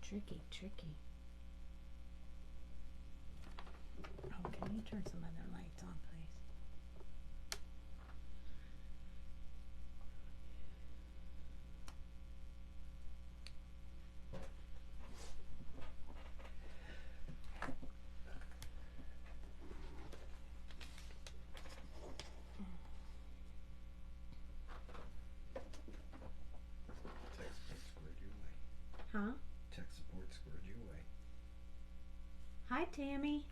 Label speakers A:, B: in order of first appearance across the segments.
A: Tricky, tricky. Oh, can you turn some other lights on, please? Huh?
B: Tech support squared you away.
A: Hi, Tammy.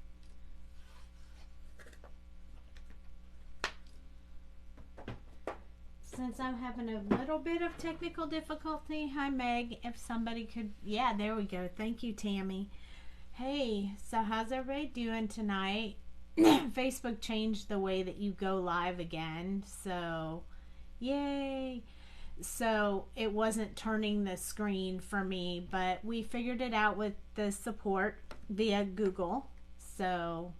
A: Since I'm having a little bit of technical difficulty, hi, Meg. If somebody could, yeah, there we go. Thank you, Tammy. Hey, so how's everybody doing tonight? Facebook changed the way that you go live again, so yay. So it wasn't turning the screen for me, but we figured it out with the support via Google, so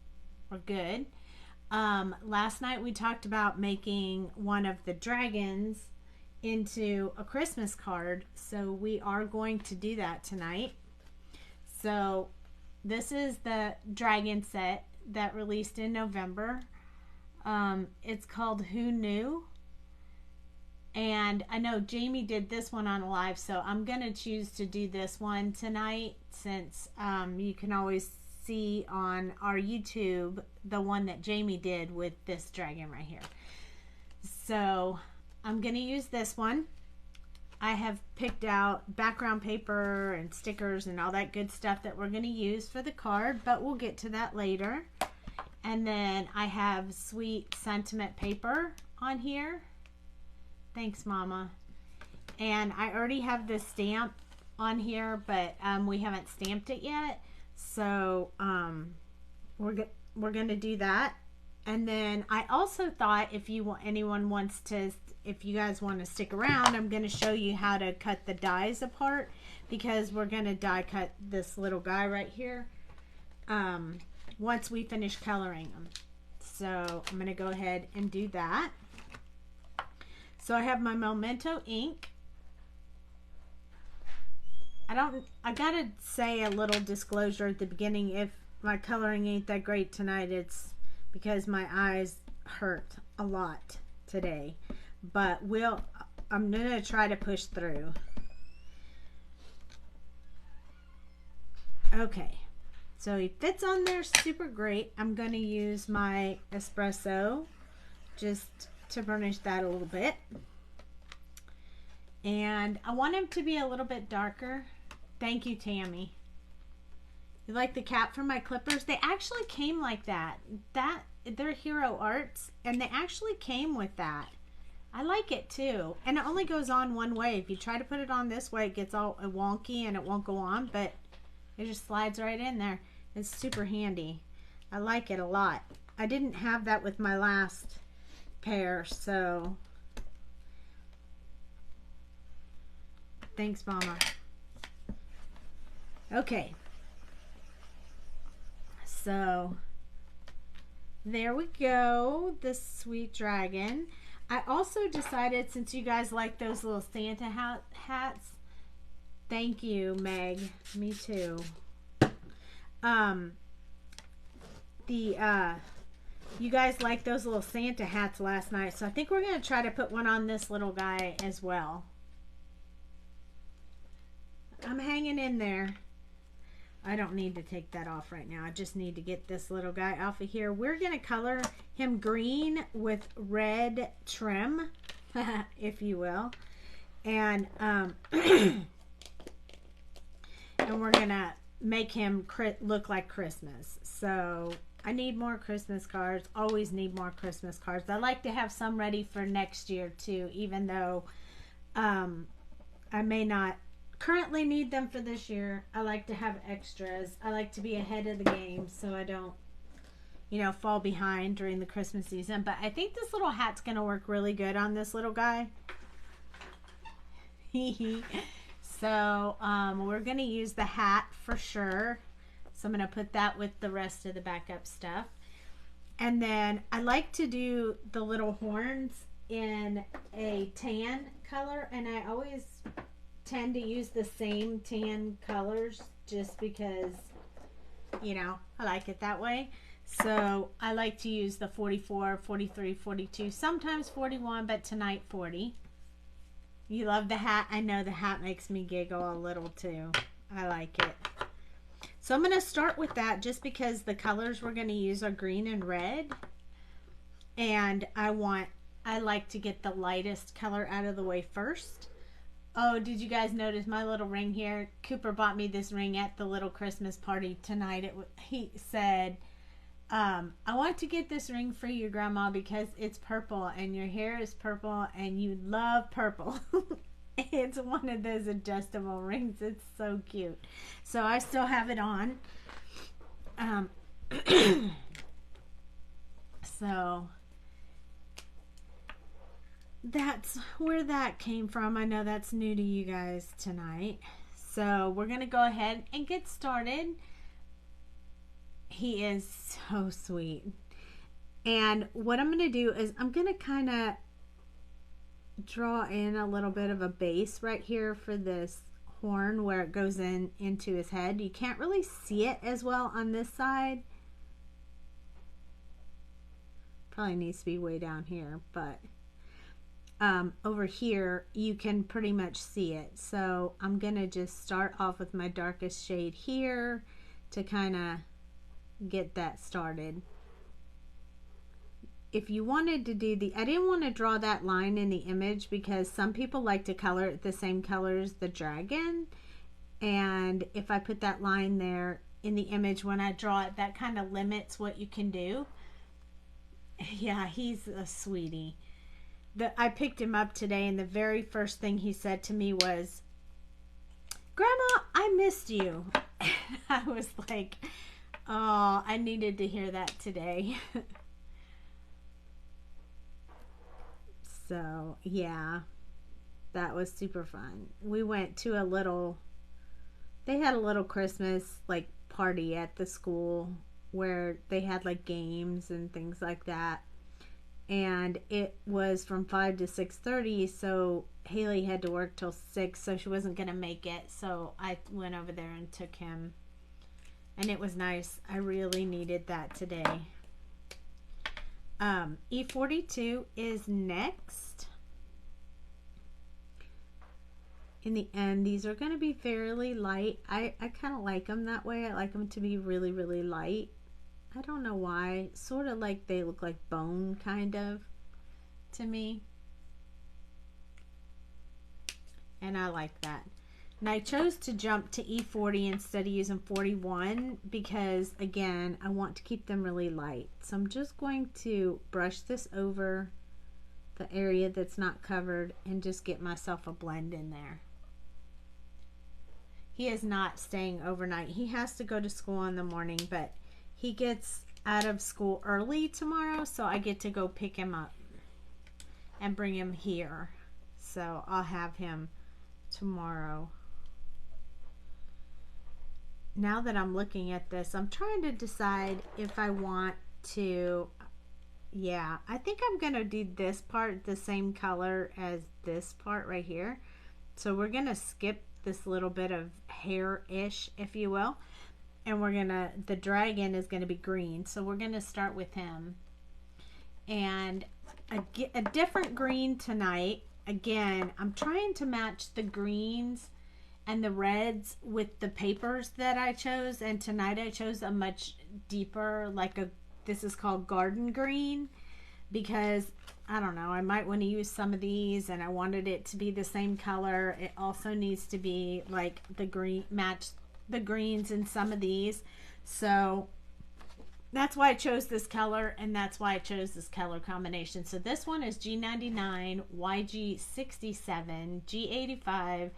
A: we're good. Last night we talked about making one of the dragons into a Christmas card, so we are going to do that tonight. So this is the dragon set that released in November. It's called Who Knew? And I know Jamie did this one on live, so I'm going to choose to do this one tonight since you can always see on our YouTube the one that Jamie did with this dragon right here. So I'm going to use this one. I have picked out background paper and stickers and all that good stuff that we're going to use for the card, but we'll get to that later. And then I have sweet sentiment paper on here. Thanks, Mama. And I already have this stamp on here, but we haven't stamped it yet. So we're going to do that. And then I also thought if you want, anyone wants to, if you guys want to stick around, I'm going to show you how to cut the dies apart, because we're going to die cut this little guy right here once we finish coloring them. So I'm going to go ahead and do that. So I have my Memento ink. I gotta say a little disclosure at the beginning. If my coloring ain't that great tonight, it's because my eyes hurt a lot today. But I'm gonna try to push through. Okay, so he fits on there super great. I'm gonna use my espresso just to burnish that a little bit, and I want him to be a little bit darker. Thank you, Tammy. You like the cap for my clippers? They actually came like that. They're Hero Arts, and they actually came with that. I like it too, and it only goes on one way. If you try to put it on this way, it gets all wonky and it won't go on, but it just slides right in there. It's super handy. I like it a lot. I didn't have that with my last pair, so thanks, Mama. Okay, so there we go, this sweet dragon. I also decided, since you guys like those little Santa hats, thank you, Meg, me too. You guys like those little Santa hats last night, so I think we're going to try to put one on this little guy as well. I'm hanging in there. I don't need to take that off right now. I just need to get this little guy off of here. We're going to color him green with red trim, if you will. And and we're going to make him look like Christmas. So I need more Christmas cards. Always need more Christmas cards. I like to have some ready for next year too, even though I may not currently need them for this year. I like to have extras. I like to be ahead of the game so I don't, fall behind during the Christmas season. But I think this little hat's going to work really good on this little guy. So we're going to use the hat for sure. So I'm going to put that with the rest of the backup stuff. And then I like to do the little horns in a tan color, and I always tend to use the same tan colors just because, you know, I like it that way. So I like to use the 44, 43, 42, sometimes 41, but tonight 40. You love the hat? I know the hat makes me giggle a little too. I like it. So I'm going to start with that just because the colors we're going to use are green and red. And I like to get the lightest color out of the way first. Oh, did you guys notice my little ring here? Cooper bought me this ring at the little Christmas party tonight. He said, I want to get this ring for you, Grandma, because it's purple and your hair is purple and you love purple. It's one of those adjustable rings. It's so cute. So I still have it on. So that's where that came from. I know that's new to you guys tonight. So we're going to go ahead and get started. He is so sweet. And what I'm going to do is I'm going to kind of draw in a little bit of a base right here for this horn where it goes into his head. You can't really see it as well on this side. Probably needs to be way down here, but over here you can pretty much see it. So I'm going to just start off with my darkest shade here to kind of get that started. If you wanted to do I didn't want to draw that line in the image because some people like to color it the same color as the dragon. And if I put that line there in the image when I draw it, that kind of limits what you can do. Yeah, he's a sweetie. I picked him up today and the very first thing he said to me was, Grandma, I missed you. And I was like, oh, I needed to hear that today. So, yeah, that was super fun. We went to they had a little Christmas, like, party at the school where they had, like, games and things like that. And it was from 5 to 6:30, so Haley had to work till 6, so she wasn't going to make it. So I went over there and took him. And it was nice. I really needed that today. E42 is next. In the end, these are going to be fairly light. I kind of like them that way. I like them to be really, really light. I don't know why. Sort of like they look like bone, kind of, to me. And I like that. And I chose to jump to E40 instead of using 41 because, again, I want to keep them really light. So I'm just going to brush this over the area that's not covered and just get myself a blend in there. He is not staying overnight. He has to go to school in the morning, but he gets out of school early tomorrow, so I get to go pick him up and bring him here. So I'll have him tomorrow. Now that I'm looking at this, I'm trying to decide if I want to, yeah, I think I'm going to do this part the same color as this part right here. So we're going to skip this little bit of hair-ish, if you will. And the dragon is going to be green. So we're going to start with him. And a different green tonight. Again, I'm trying to match the greens and the reds with the papers that I chose. And tonight I chose a much deeper, this is called garden green. Because, I don't know, I might want to use some of these and I wanted it to be the same color. It also needs to be like the green, match the greens in some of these. So that's why I chose this color and that's why I chose this color combination. So this one is G99, YG67, G85,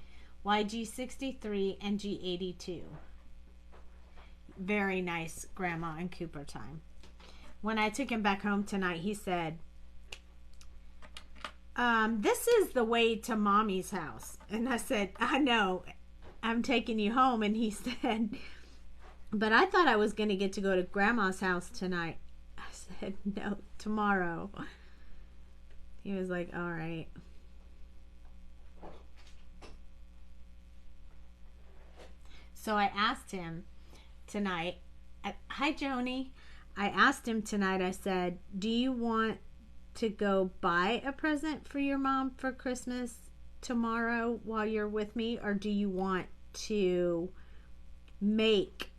A: YG63, and G82. Very nice Grandma and Cooper time. When I took him back home tonight, he said, this is the way to Mommy's house. And I said, I know, I'm taking you home. And he said, but I thought I was going to get to go to Grandma's house tonight. I said, no, tomorrow. He was like, all right. So I asked him tonight, hi Joni. I asked him tonight, I said, do you want to go buy a present for your mom for Christmas tomorrow while you're with me, or do you want to make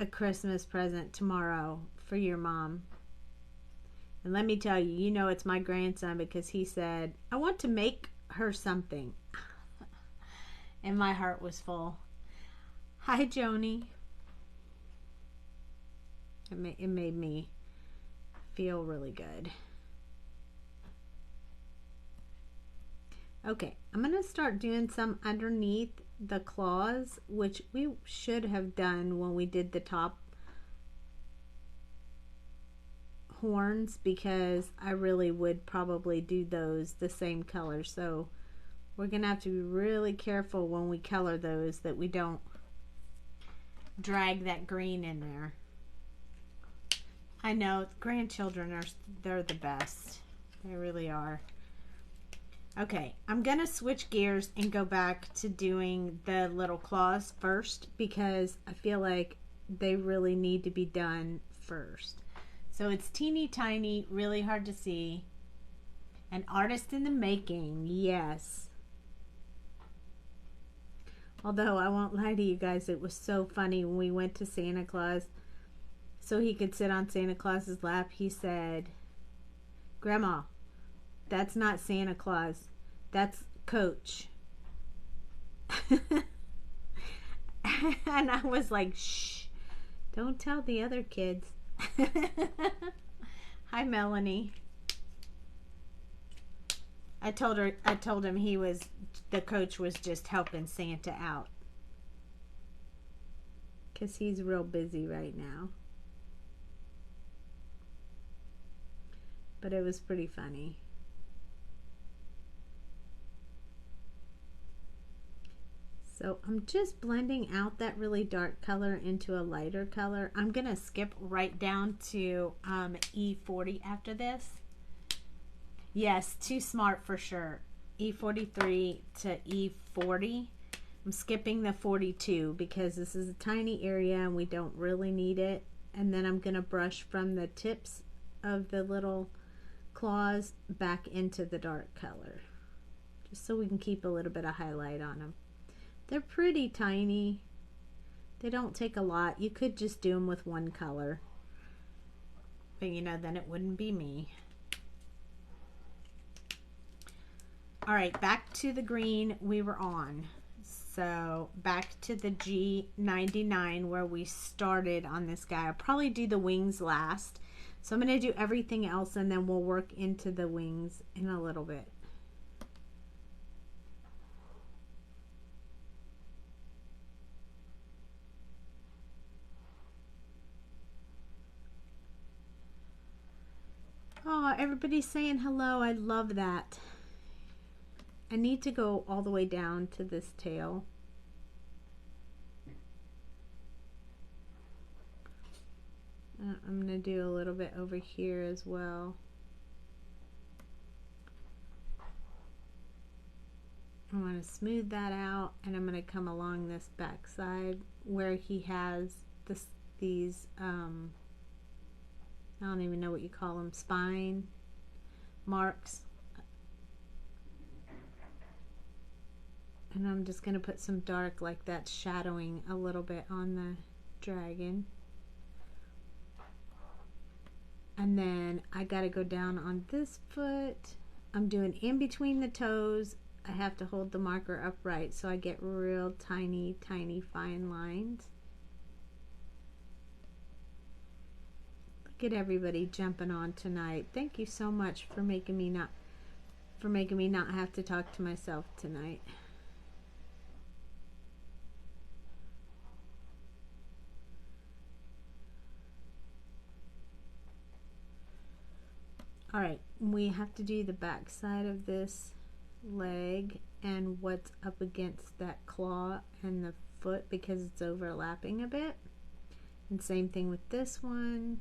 A: a Christmas present tomorrow for your mom? And let me tell you, you know it's my grandson, because he said, I want to make her something. And my heart was full. Hi Joni. It made me feel really good. Okay, I'm going to start doing some underneath the claws, which we should have done when we did the top horns, because I really would probably do those the same color. So we're going to have to be really careful when we color those that we don't drag that green in there. I know grandchildren they're the best. They really are. Okay, I'm gonna switch gears and go back to doing the little claws first, because I feel like they really need to be done first. So it's teeny tiny, really hard to see. An artist in the making, yes. Although I won't lie to you guys, it was so funny when we went to Santa Claus. So he could sit on Santa Claus's lap. He said, Grandma, that's not Santa Claus. That's Coach. And I was like, shh, don't tell the other kids. Hi, Melanie. I told him the Coach was just helping Santa out, because he's real busy right now. But it was pretty funny. So I'm just blending out that really dark color into a lighter color. I'm going to skip right down to E40 after this. Yes, too smart for sure. E43 to E40. I'm skipping the 42 because this is a tiny area and we don't really need it. And then I'm going to brush from the tips of the little claws back into the dark color, just so we can keep a little bit of highlight on them. They're pretty tiny. They don't take a lot. You could just do them with one color, but you know, then it wouldn't be me. All right, back to the green we were on. So back to the G99 where we started on this guy. I'll probably do the wings last. So I'm going to do everything else and then we'll work into the wings in a little bit. Oh, everybody's saying hello. I love that. I need to go all the way down to this tail. I'm going to do a little bit over here as well. I want to smooth that out, and I'm going to come along this back side where he has these, I don't even know what you call them, spine marks. And I'm just going to put some dark like that, shadowing a little bit on the dragon. And then I got to go down on this foot. I'm doing in between the toes. I have to hold the marker upright so I get real tiny, tiny fine lines. Look at everybody jumping on tonight. Thank you so much for making me not have to talk to myself tonight. All right, we have to do the back side of this leg and what's up against that claw and the foot because it's overlapping a bit. And same thing with this one.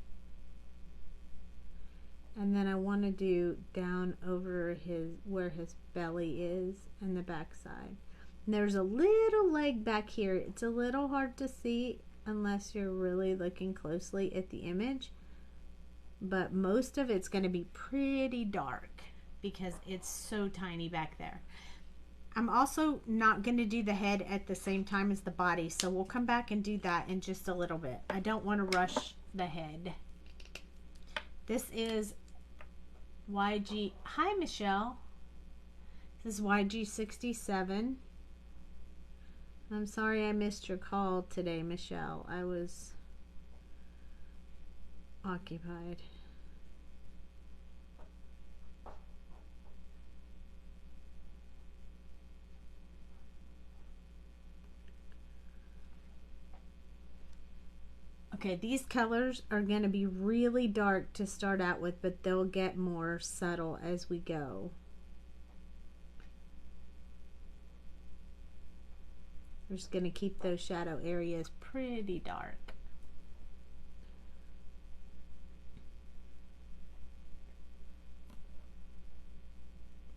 A: And then I want to do down over where his belly is and the back side. And there's a little leg back here. It's a little hard to see unless you're really looking closely at the image. But most of it's going to be pretty dark because it's so tiny back there. I'm also not going to do the head at the same time as the body, so we'll come back and do that in just a little bit. I don't want to rush the head. This is YG. Hi, Michelle. This is YG67. I'm sorry I missed your call today, Michelle. I was occupied. Okay, these colors are going to be really dark to start out with, but they'll get more subtle as we go. We're just going to keep those shadow areas pretty dark.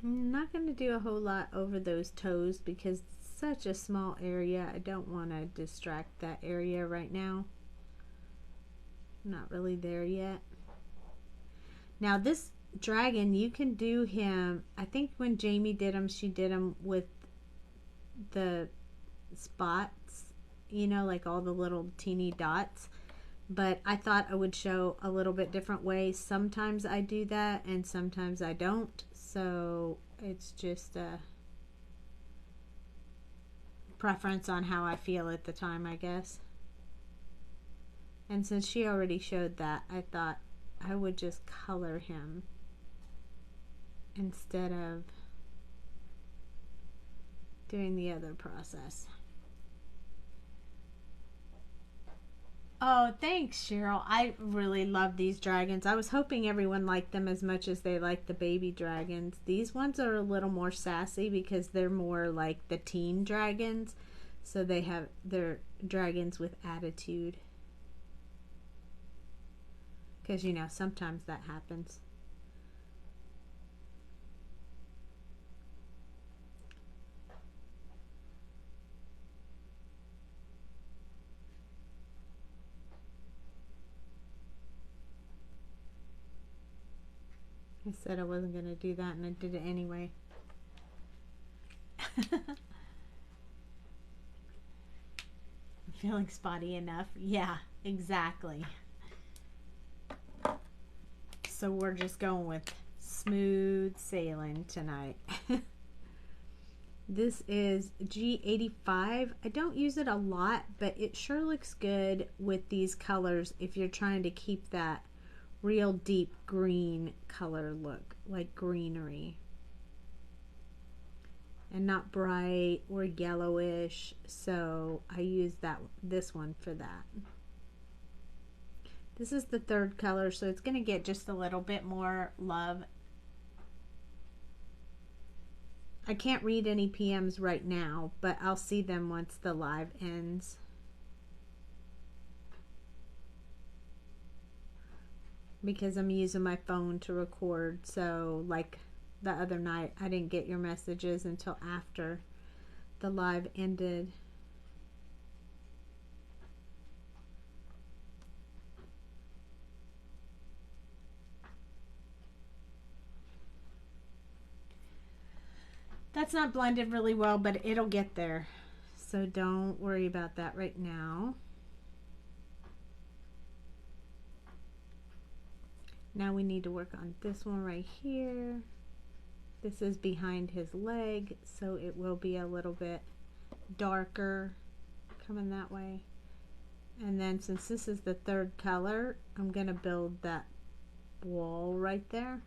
A: I'm not going to do a whole lot over those toes because it's such a small area. I don't want to distract that area right now. Not really there yet. Now this dragon, you can do him, I think when Jamie did him, she did him with the spots, you know, like all the little teeny dots. But I thought I would show a little bit different way. Sometimes I do that and sometimes I don't. So it's just a preference on how I feel at the time, I guess. And since she already showed that, I thought I would just color him instead of doing the other process. Oh, thanks, Cheryl. I really love these dragons. I was hoping everyone liked them as much as they like the baby dragons. These ones are a little more sassy because they're more like the teen dragons. So they're dragons with attitude. Because, you know, sometimes that happens. I said I wasn't going to do that and I did it anyway. I'm feeling spotty enough. Yeah, exactly. So we're just going with smooth sailing tonight. This is G85. I don't use it a lot, but it sure looks good with these colors if you're trying to keep that real deep green color look, like greenery. And not bright or yellowish, so I use this one for that. This is the third color, so it's going to get just a little bit more love. I can't read any PMs right now, but I'll see them once the live ends. Because I'm using my phone to record, so like the other night, I didn't get your messages until after the live ended. That's not blended really well, but it'll get there. So don't worry about that right now. Now we need to work on this one right here. This is behind his leg, so it will be a little bit darker coming that way. And then since this is the third color, I'm going to build that wall right there.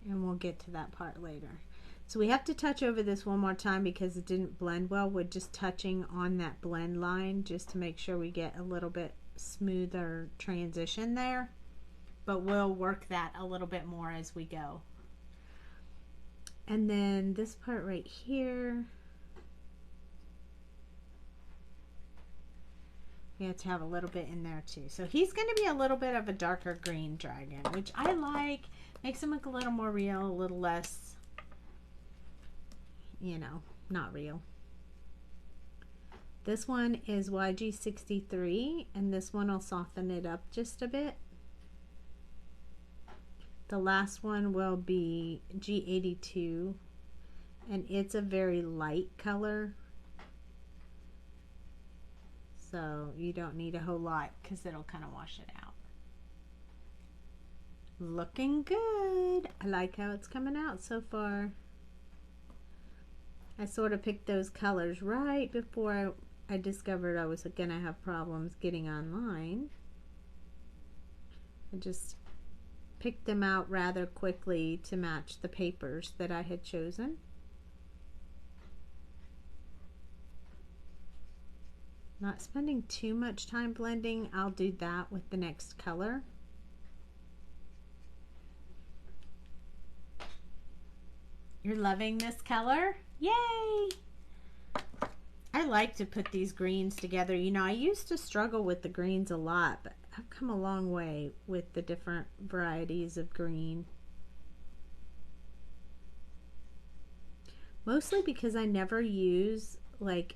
A: And we'll get to that part later. So we have to touch over this one more time because it didn't blend well. We're just touching on that blend line just to make sure we get a little bit smoother transition there. But we'll work that a little bit more as we go. And then this part right here, we have to have a little bit in there too. So he's going to be a little bit of a darker green dragon, which I like. Makes him look a little more real, a little less, you know, not real. This one is YG63, and this one will soften it up just a bit. The last one will be G82, and it's a very light color. So you don't need a whole lot because it'll kind of wash it out. Looking good. I like how it's coming out so far. I sort of picked those colors right before I discovered I was going to have problems getting online. I just picked them out rather quickly to match the papers that I had chosen. Not spending too much time blending. I'll do that with the next color. You're loving this color? Yay! I like to put these greens together. You know, I used to struggle with the greens a lot, but I've come a long way with the different varieties of green. Mostly because I never use like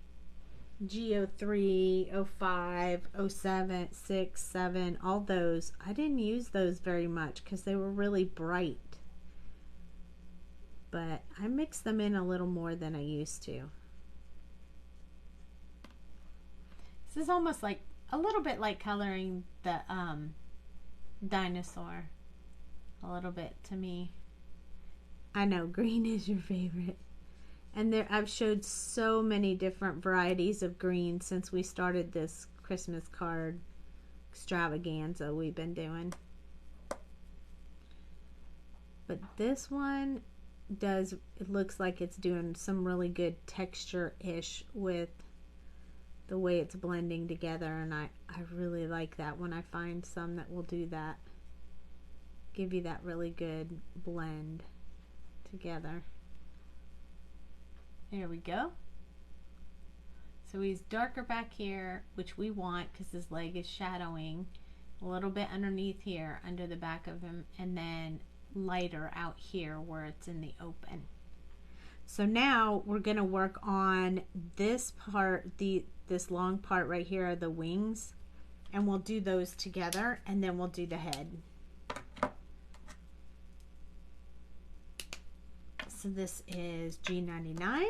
A: G03, 05, 07, 6, 7, all those. I didn't use those very much because they were really bright. But I mix them in a little more than I used to. This is almost like a little bit like coloring the dinosaur. A little bit to me. I know green is your favorite. And there I've showed so many different varieties of green since we started this Christmas card extravaganza we've been doing. But this one it looks like it's doing some really good texture-ish with the way it's blending together, and I really like that when I find some that will do that. Give you that really good blend together. There we go. So he's darker back here, which we want because his leg is shadowing a little bit underneath here, under the back of him, and then lighter out here where it's in the open. So now we're going to work on this part, this long part right here are the wings, and we'll do those together, and then we'll do the head. So this is G99.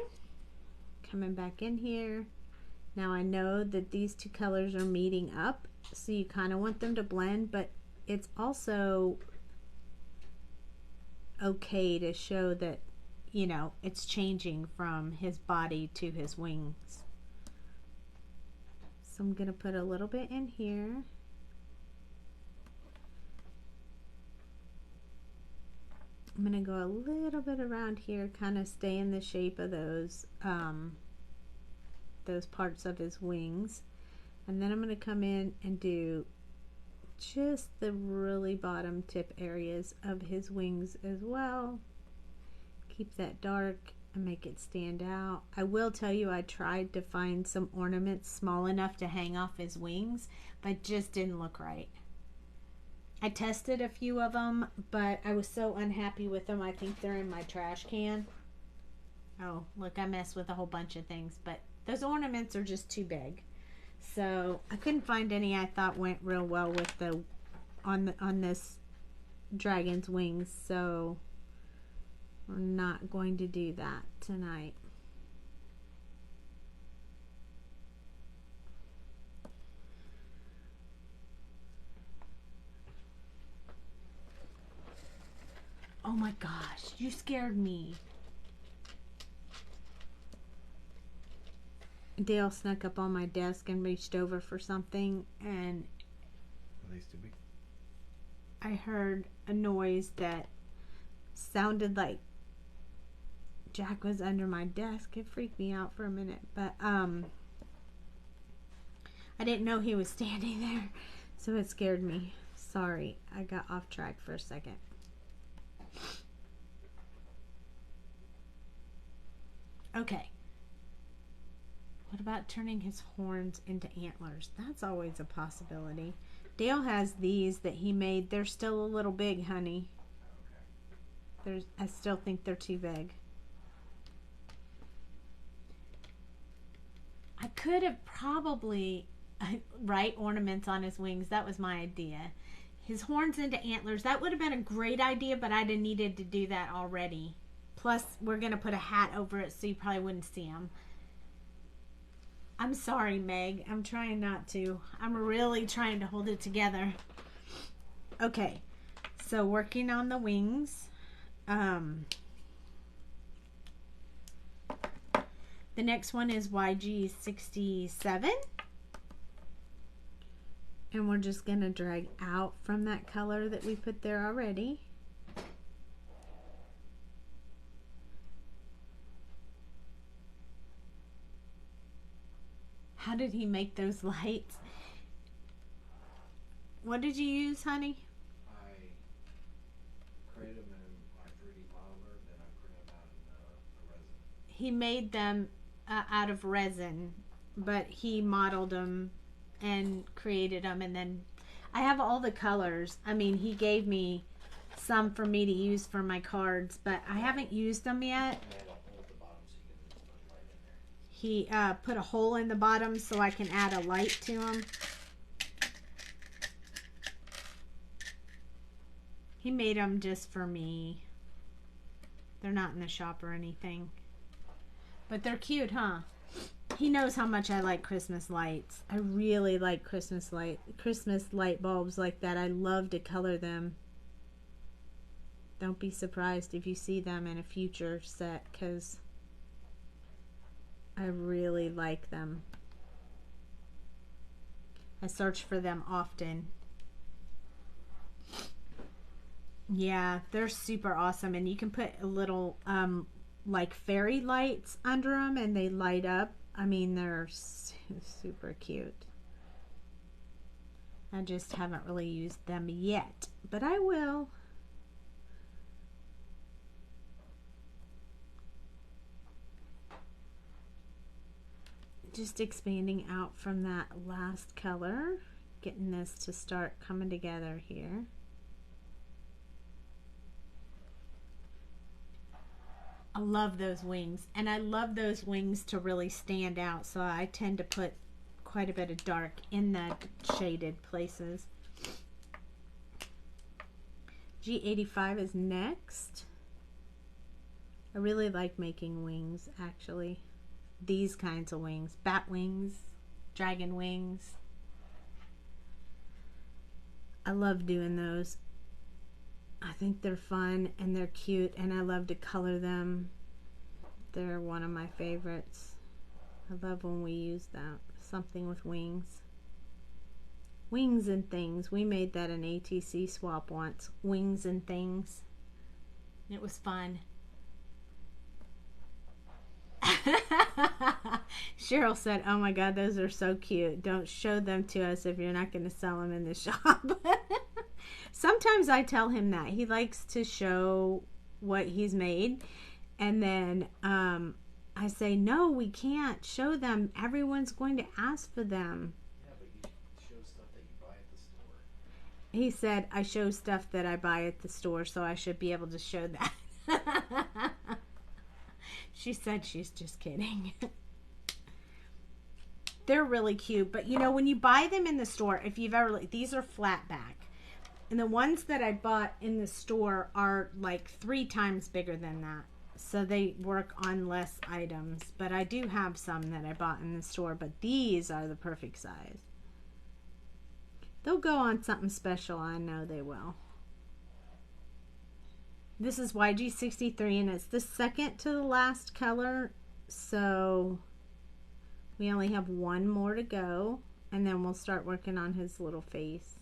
A: Coming back in here. Now I know that these two colors are meeting up, so you kind of want them to blend, but it's also okay to show that, you know, it's changing from his body to his wings. So I'm going to put a little bit in here. I'm going to go a little bit around here, kind of stay in the shape of those parts of his wings. And then I'm going to come in and do just the really bottom tip areas of his wings as well. Keep that dark and make it stand out. I will tell you, I tried to find some ornaments small enough to hang off his wings, but it just didn't look right. I tested a few of them, but I was so unhappy with them. I think they're in my trash can. Oh, look, I messed with a whole bunch of things, but those ornaments are just too big. So I couldn't find any I thought went real well with the on this dragon's wings, so we're not going to do that tonight. Oh my gosh, you scared me. Dale snuck up on my desk and reached over for something, and I heard a noise that sounded like Jack was under my desk. It freaked me out for a minute, but I didn't know he was standing there, so it scared me. Sorry, I got off track for a second. Okay. What about turning his horns into antlers? That's always a possibility. Dale has these that he made. They're still a little big, honey. I still think they're too big. could have probably, right, ornaments on his wings. That was my idea. His horns into antlers. That would have been a great idea, but I'd have needed to do that already. Plus, we're going to put a hat over it so you probably wouldn't see him. I'm sorry, Meg. I'm trying not to. I'm really trying to hold it together. Okay. So, working on the wings. The next one is YG67. And we're just going to drag out from that color that we put there already. How did he make those lights? What did you use, honey?
B: I created them in my 3D modeler, then I printed them out in the resin.
A: He made them out of resin, but he modeled them and created them, and then I have all the colors. I mean, he gave me some for me to use for my cards, but I haven't used them yet.
B: And I had a hole at the bottom so you can just put light in there.
A: He put a hole in the bottom so I can add a light to them. He made them just for me. They're not in the shop or anything. But they're cute, huh? He knows how much I like Christmas lights. I really like Christmas light bulbs like that. I love to color them. Don't be surprised if you see them in a future set, because I really like them. I search for them often. Yeah, they're super awesome, and you can put a little like fairy lights under them and they light up. I mean, they're super cute. I just haven't really used them yet, but I will. Just expanding out from that last color, getting this to start coming together here. I love those wings, and I love those wings to really stand out, so I tend to put quite a bit of dark in the shaded places. G85 is next. I really like making wings, actually. These kinds of wings. Bat wings, dragon wings. I love doing those. I think they're fun and they're cute, and I love to color them. They're one of my favorites. I love when we use that. Something with wings. Wings and things. We made that an ATC swap once. Wings and things. It was fun. Cheryl said, oh my God, those are so cute. Don't show them to us if you're not going to sell them in the shop. Sometimes I tell him that. He likes to show what he's made. And then I say, no, we can't show them. Everyone's going to ask for them.
B: Yeah, but you show stuff that you buy at the store.
A: He said, I show stuff that I buy at the store, so I should be able to show that. She said she's just kidding. They're really cute. But, you know, when you buy them in the store, if you've ever, these are flat back. And the ones that I bought in the store are like 3 times bigger than that. So they work on less items. But I do have some that I bought in the store. But these are the perfect size. They'll go on something special. I know they will. This is YG63, and it's the second to the last color. So we only have one more to go. And then we'll start working on his little face.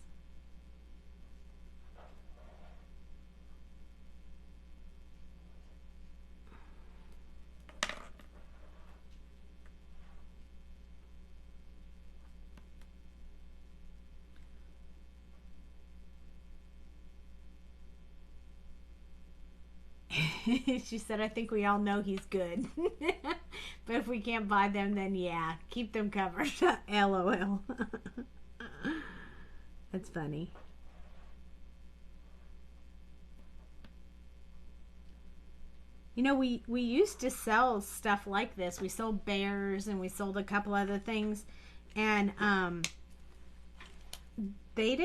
A: She said, I think we all know he's good. But if we can't buy them, then yeah, keep them covered. LOL. That's funny. You know, we used to sell stuff like this. We sold bears and we sold a couple other things, and they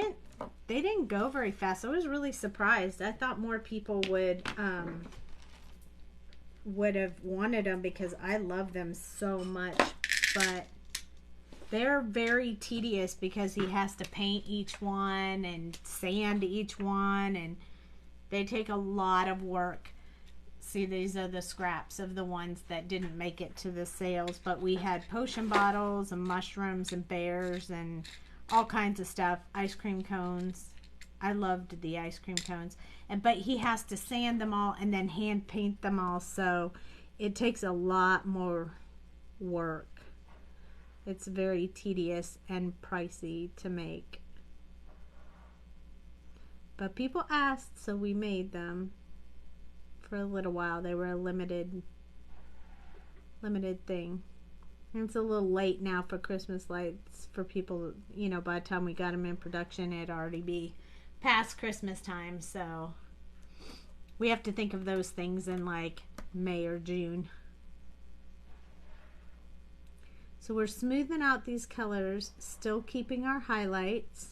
A: didn't go very fast. I was really surprised. I thought more people would have wanted them because I love them so much, but they're very tedious because he has to paint each one and sand each one, and they take a lot of work. See, these are the scraps of the ones that didn't make it to the sales, but we had potion bottles and mushrooms and bears and all kinds of stuff. Ice cream cones. I loved the ice cream cones. But he has to sand them all and then hand paint them all, so it takes a lot more work. It's very tedious and pricey to make. But people asked, so we made them for a little while. They were a limited thing. And it's a little late now for Christmas lights for people, you know, by the time we got them in production, it'd already be past Christmas time, so we have to think of those things in like May or June. So we're smoothing out these colors, still keeping our highlights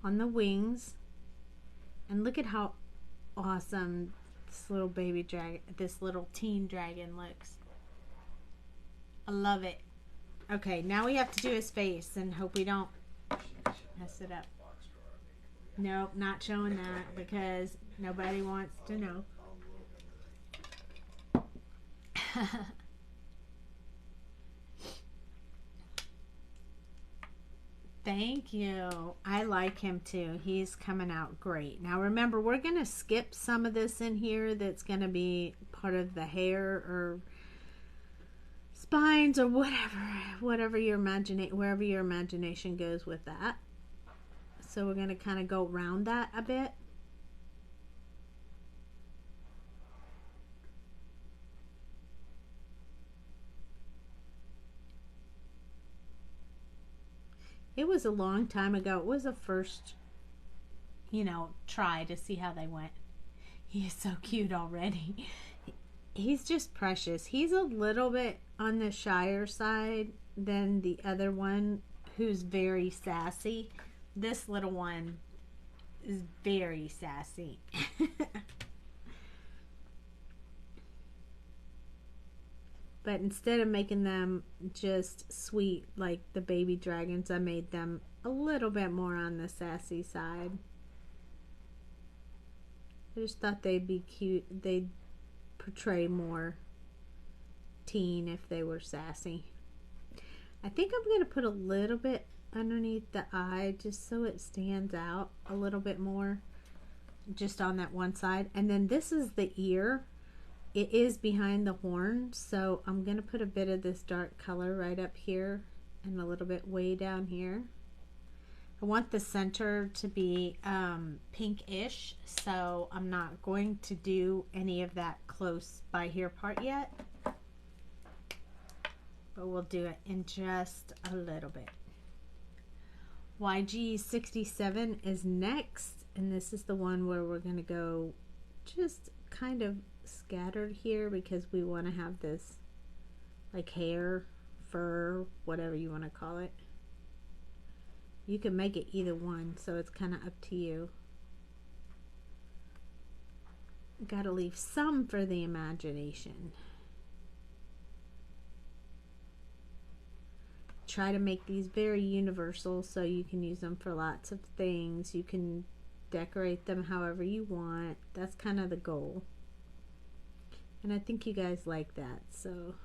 A: on the wings. And look at how awesome this little baby dragon, this little teen dragon looks. I love it. Okay, now we have to do his face and hope we don't mess it up. Nope, not showing that because nobody wants to know. Thank you. I like him too. He's coming out great. Now remember, we're going to skip some of this in here that's going to be part of the hair or spines or whatever your wherever your imagination goes with that. So we're going to kind of go around that a bit. It was a long time ago. It was a first, you know, try to see how they went. He is so cute already. He's just precious. He's a little bit on the shyer side than the other one, who's very sassy. This little one is very sassy. But instead of making them just sweet like the baby dragons, I made them a little bit more on the sassy side. I just thought they'd be cute. They'd portray more teen if they were sassy. I think I'm going to put a little bit underneath the eye just so it stands out a little bit more, just on that one side. And then this is the ear. It is behind the horn, so I'm going to put a bit of this dark color right up here and a little bit way down here. I want the center to be pinkish, so I'm not going to do any of that close by here part yet, but we'll do it in just a little bit. YG67 is next, and this is the one where we're going to go just kind of scattered here because we want to have this like hair, fur, whatever you want to call it. You can make it either one, so it's kind of up to you. Gotta leave some for the imagination. Try to make these very universal so you can use them for lots of things. You can decorate them however you want. That's kind of the goal. And I think you guys like that, so.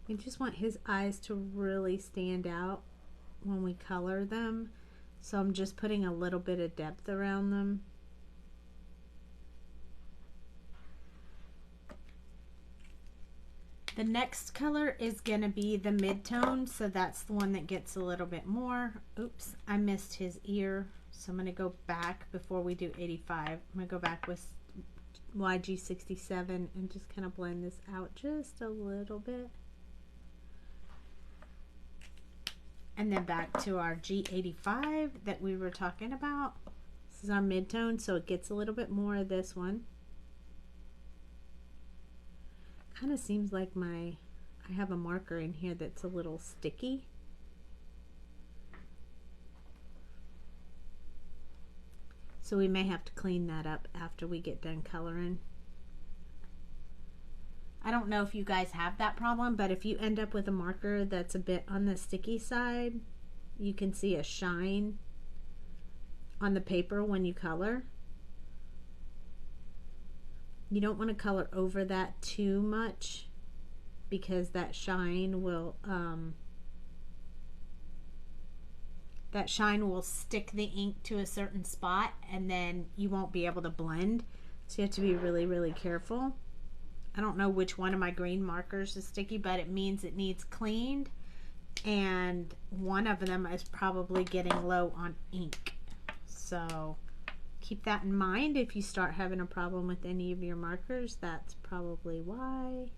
A: We just want his eyes to really stand out when we color them. So I'm just putting a little bit of depth around them. The next color is going to be the mid-tone, so that's the one that gets a little bit more. Oops, I missed his ear, so I'm going to go back before we do 85. I'm going to go back with YG67 and just kind of blend this out just a little bit. And then back to our G85 that we were talking about. This is our mid-tone, so it gets a little bit more of this one. Kind of seems like I have a marker in here that's a little sticky. So we may have to clean that up after we get done coloring. I don't know if you guys have that problem, but if you end up with a marker that's a bit on the sticky side, you can see a shine on the paper when you color. You don't want to color over that too much because that shine will stick the ink to a certain spot and then you won't be able to blend. So you have to be really, really careful. I don't know which one of my green markers is sticky, but it means it needs cleaned, and one of them is probably getting low on ink. So keep that in mind. If you start having a problem with any of your markers, that's probably why.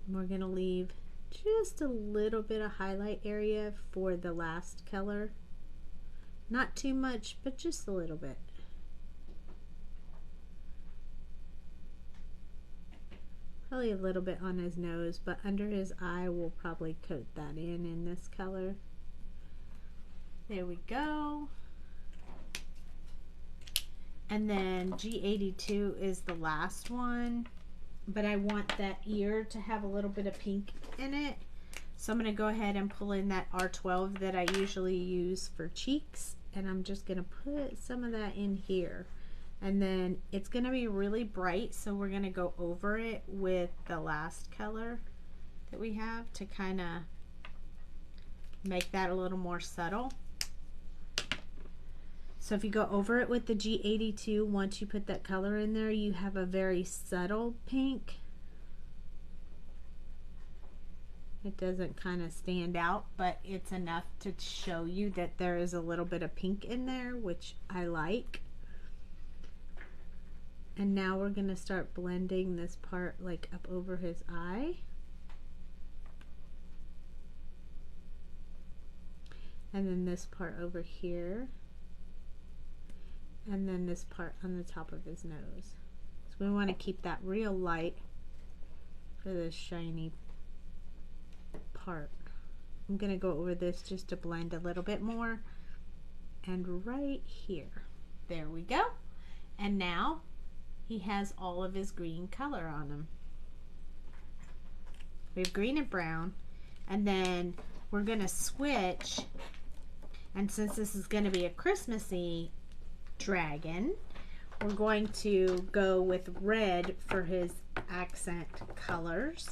A: We're going to leave just a little bit of highlight area for the last color. Not too much, but just a little bit. Probably a little bit on his nose, but under his eye we'll probably coat that in this color. There we go. And then G82 is the last one, but I want that ear to have a little bit of pink in it. So I'm going to go ahead and pull in that R12 that I usually use for cheeks, and I'm just going to put some of that in here. And then it's going to be really bright, so we're going to go over it with the last color that we have to kind of make that a little more subtle. So if you go over it with the G82, once you put that color in there, you have a very subtle pink. It doesn't kind of stand out, but it's enough to show you that there is a little bit of pink in there, which I like. And now we're going to start blending this part like up over his eye. And then this part over here. And then this part on the top of his nose. So we want to keep that real light for this shiny part. I'm going to go over this just to blend a little bit more. And right here. There we go. And now he has all of his green color on him. We have green and brown. And then we're going to switch. And since this is going to be a Christmassy dragon, we're going to go with red for his accent colors.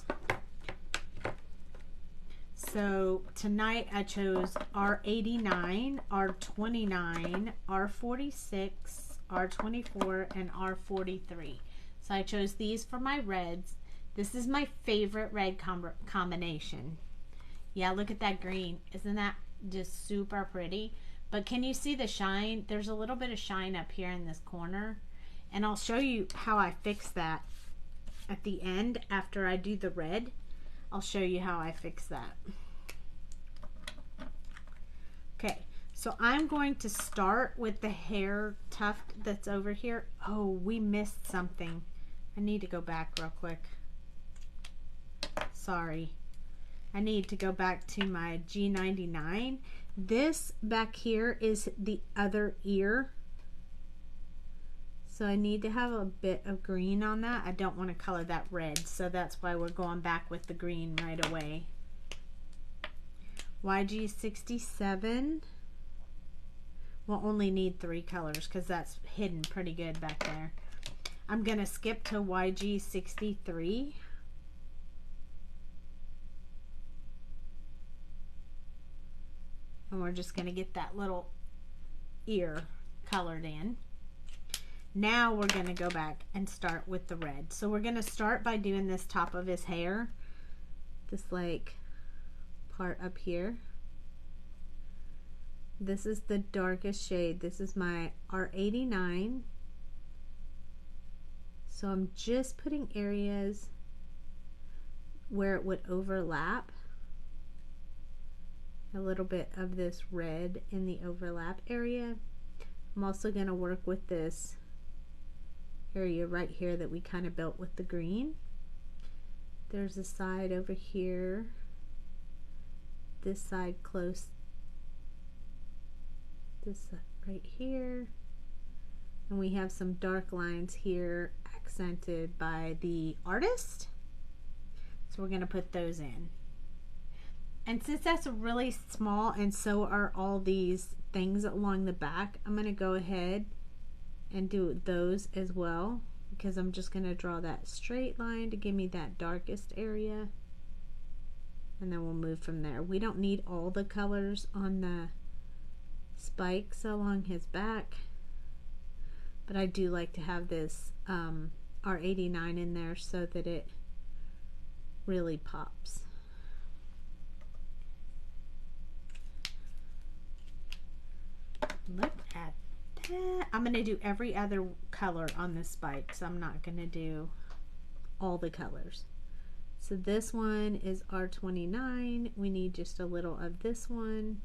A: So tonight I chose R89, R29, R46, R24, and R43. So I chose these for my reds. This is my favorite red combination. Yeah, look at that green. Isn't that just super pretty? But can you see the shine? There's a little bit of shine up here in this corner. And I'll show you how I fix that at the end after I do the red. I'll show you how I fix that. Okay, so I'm going to start with the hair tuft that's over here. Oh, we missed something. I need to go back real quick. Sorry. I need to go back to my G99. This back here is the other ear. So I need to have a bit of green on that. I don't want to color that red, so that's why we're going back with the green right away. YG67. We'll only need 3 colors because that's hidden pretty good back there. I'm going to skip to YG63. And we're just going to get that little ear colored in. Now we're going to go back and start with the red. So we're going to start by doing this top of his hair. This like part up here. This is the darkest shade. This is my R89. So I'm just putting areas where it would overlap. A little bit of this red in the overlap area. I'm also going to work with this area right here that we kind of built with the green. There's a side over here, this side close, this right here, and we have some dark lines here accented by the artist, so we're going to put those in. And since that's really small and so are all these things along the back, I'm going to go ahead and do those as well, because I'm just going to draw that straight line to give me that darkest area, and then we'll move from there. We don't need all the colors on the spikes along his back, but I do like to have this R89 in there so that it really pops. Look at that. I'm going to do every other color on the spikes. I'm not going to do all the colors. So this one is R29. We need just a little of this one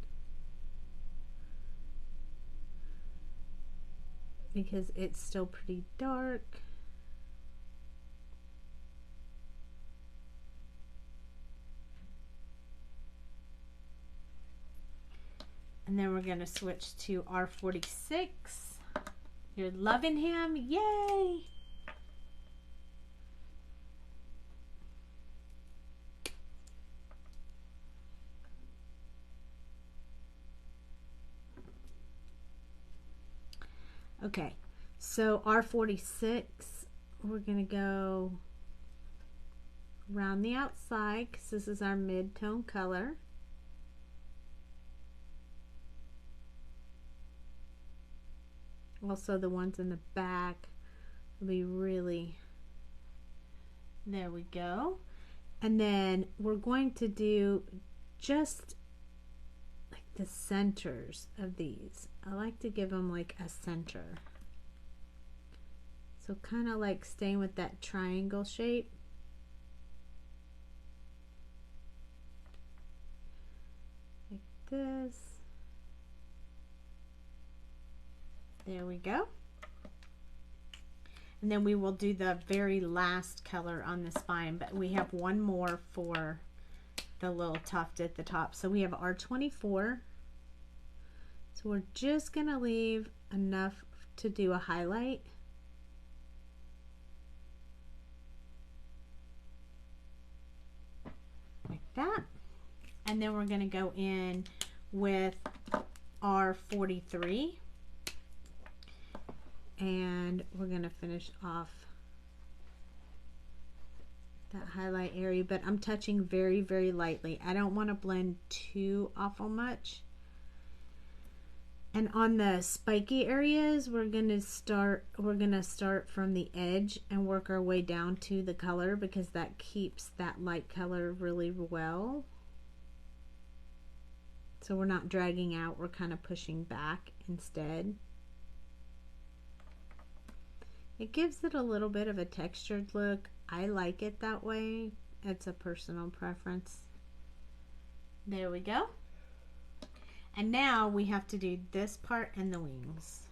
A: because it's still pretty dark. And then we're going to switch to R46. You're loving him? Yay! Okay, so R46, we're going to go around the outside because this is our mid-tone color. Also, the ones in the back will be really, there we go. And then we're going to do just like the centers of these. I like to give them like a center. So kind of like staying with that triangle shape. Like this. There we go. And then we will do the very last color on the spine, but we have one more for the little tuft at the top. So we have R24. So we're just going to leave enough to do a highlight. Like that. And then we're going to go in with R43. And we're going to finish off that highlight area, but I'm touching very, very lightly. I don't want to blend too awful much. And on the spiky areas, we're going to start from the edge and work our way down to the color, because that keeps that light color really well. So we're not dragging out, we're kind of pushing back instead. It gives it a little bit of a textured look. I like it that way. It's a personal preference. There we go. And now we have to do this part and the wings.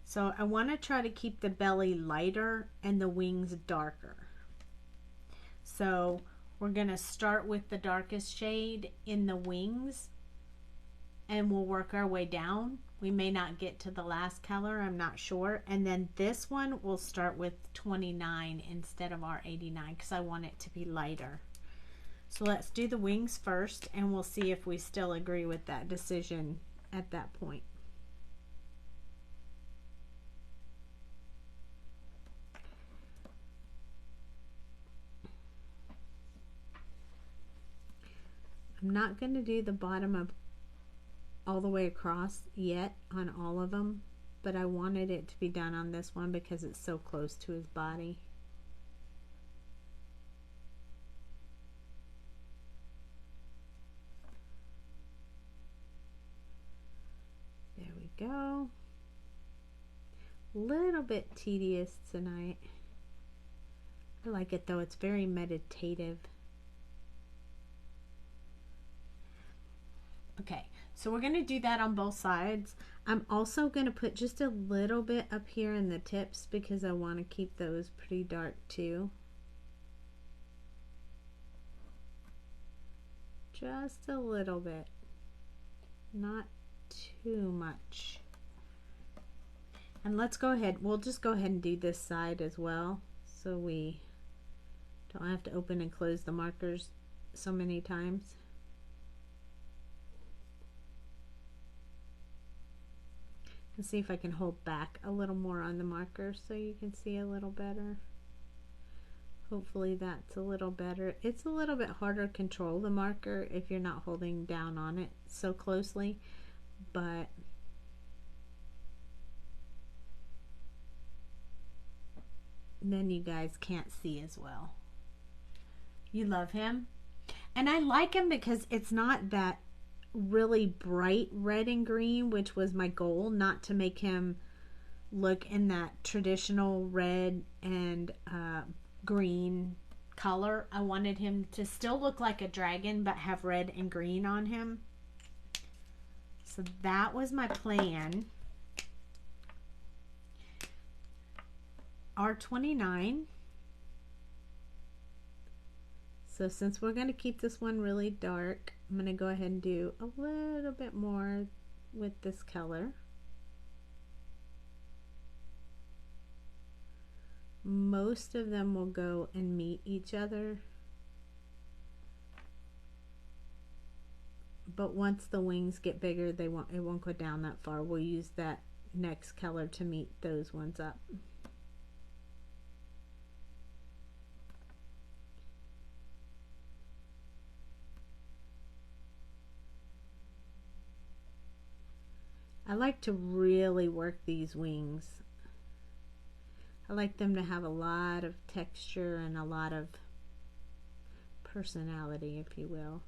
A: So I want to try to keep the belly lighter and the wings darker. So we're going to start with the darkest shade in the wings and we'll work our way down. We may not get to the last color, I'm not sure. And then this one we'll start with 29 instead of our 89 because I want it to be lighter. So let's do the wings first and we'll see if we still agree with that decision at that point. I'm not going to do the bottom of all the way across yet on all of them, but I wanted it to be done on this one because it's so close to his body. There we go. Little bit tedious tonight. I like it though, it's very meditative. Okay, so we're going to do that on both sides. I'm also going to put just a little bit up here in the tips because I want to keep those pretty dark too. Just a little bit, not too much. And let's go ahead, we'll just go ahead and do this side as well so we don't have to open and close the markers so many times. And see if I can hold back a little more on the marker so you can see a little better. Hopefully that's a little better. It's a little bit harder to control the marker if you're not holding down on it so closely, but then you guys can't see as well. You love him? And I like him because it's not that really bright red and green, which was my goal, not to make him look in that traditional red and green color. I wanted him to still look like a dragon but have red and green on him. So that was my plan. R29. So since we're going to keep this one really dark, I'm going to go ahead and do a little bit more with this color. Most of them will go and meet each other. But once the wings get bigger, it won't go down that far. We'll use that next color to meet those ones up. I like to really work these wings. I like them to have a lot of texture and a lot of personality, if you will.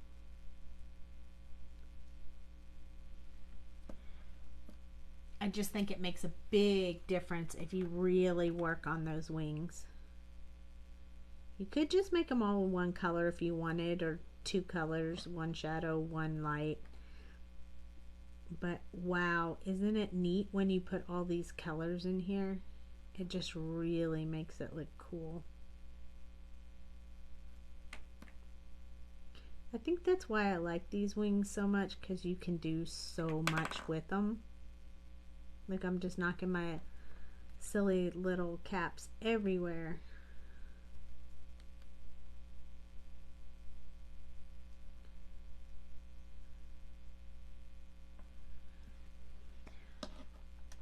A: I just think it makes a big difference if you really work on those wings. You could just make them all one color if you wanted, or two colors, one shadow, one light. But wow, isn't it neat when you put all these colors in here? It just really makes it look cool. I think that's why I like these wings so much, because you can do so much with them. Like, I'm just knocking my silly little caps everywhere.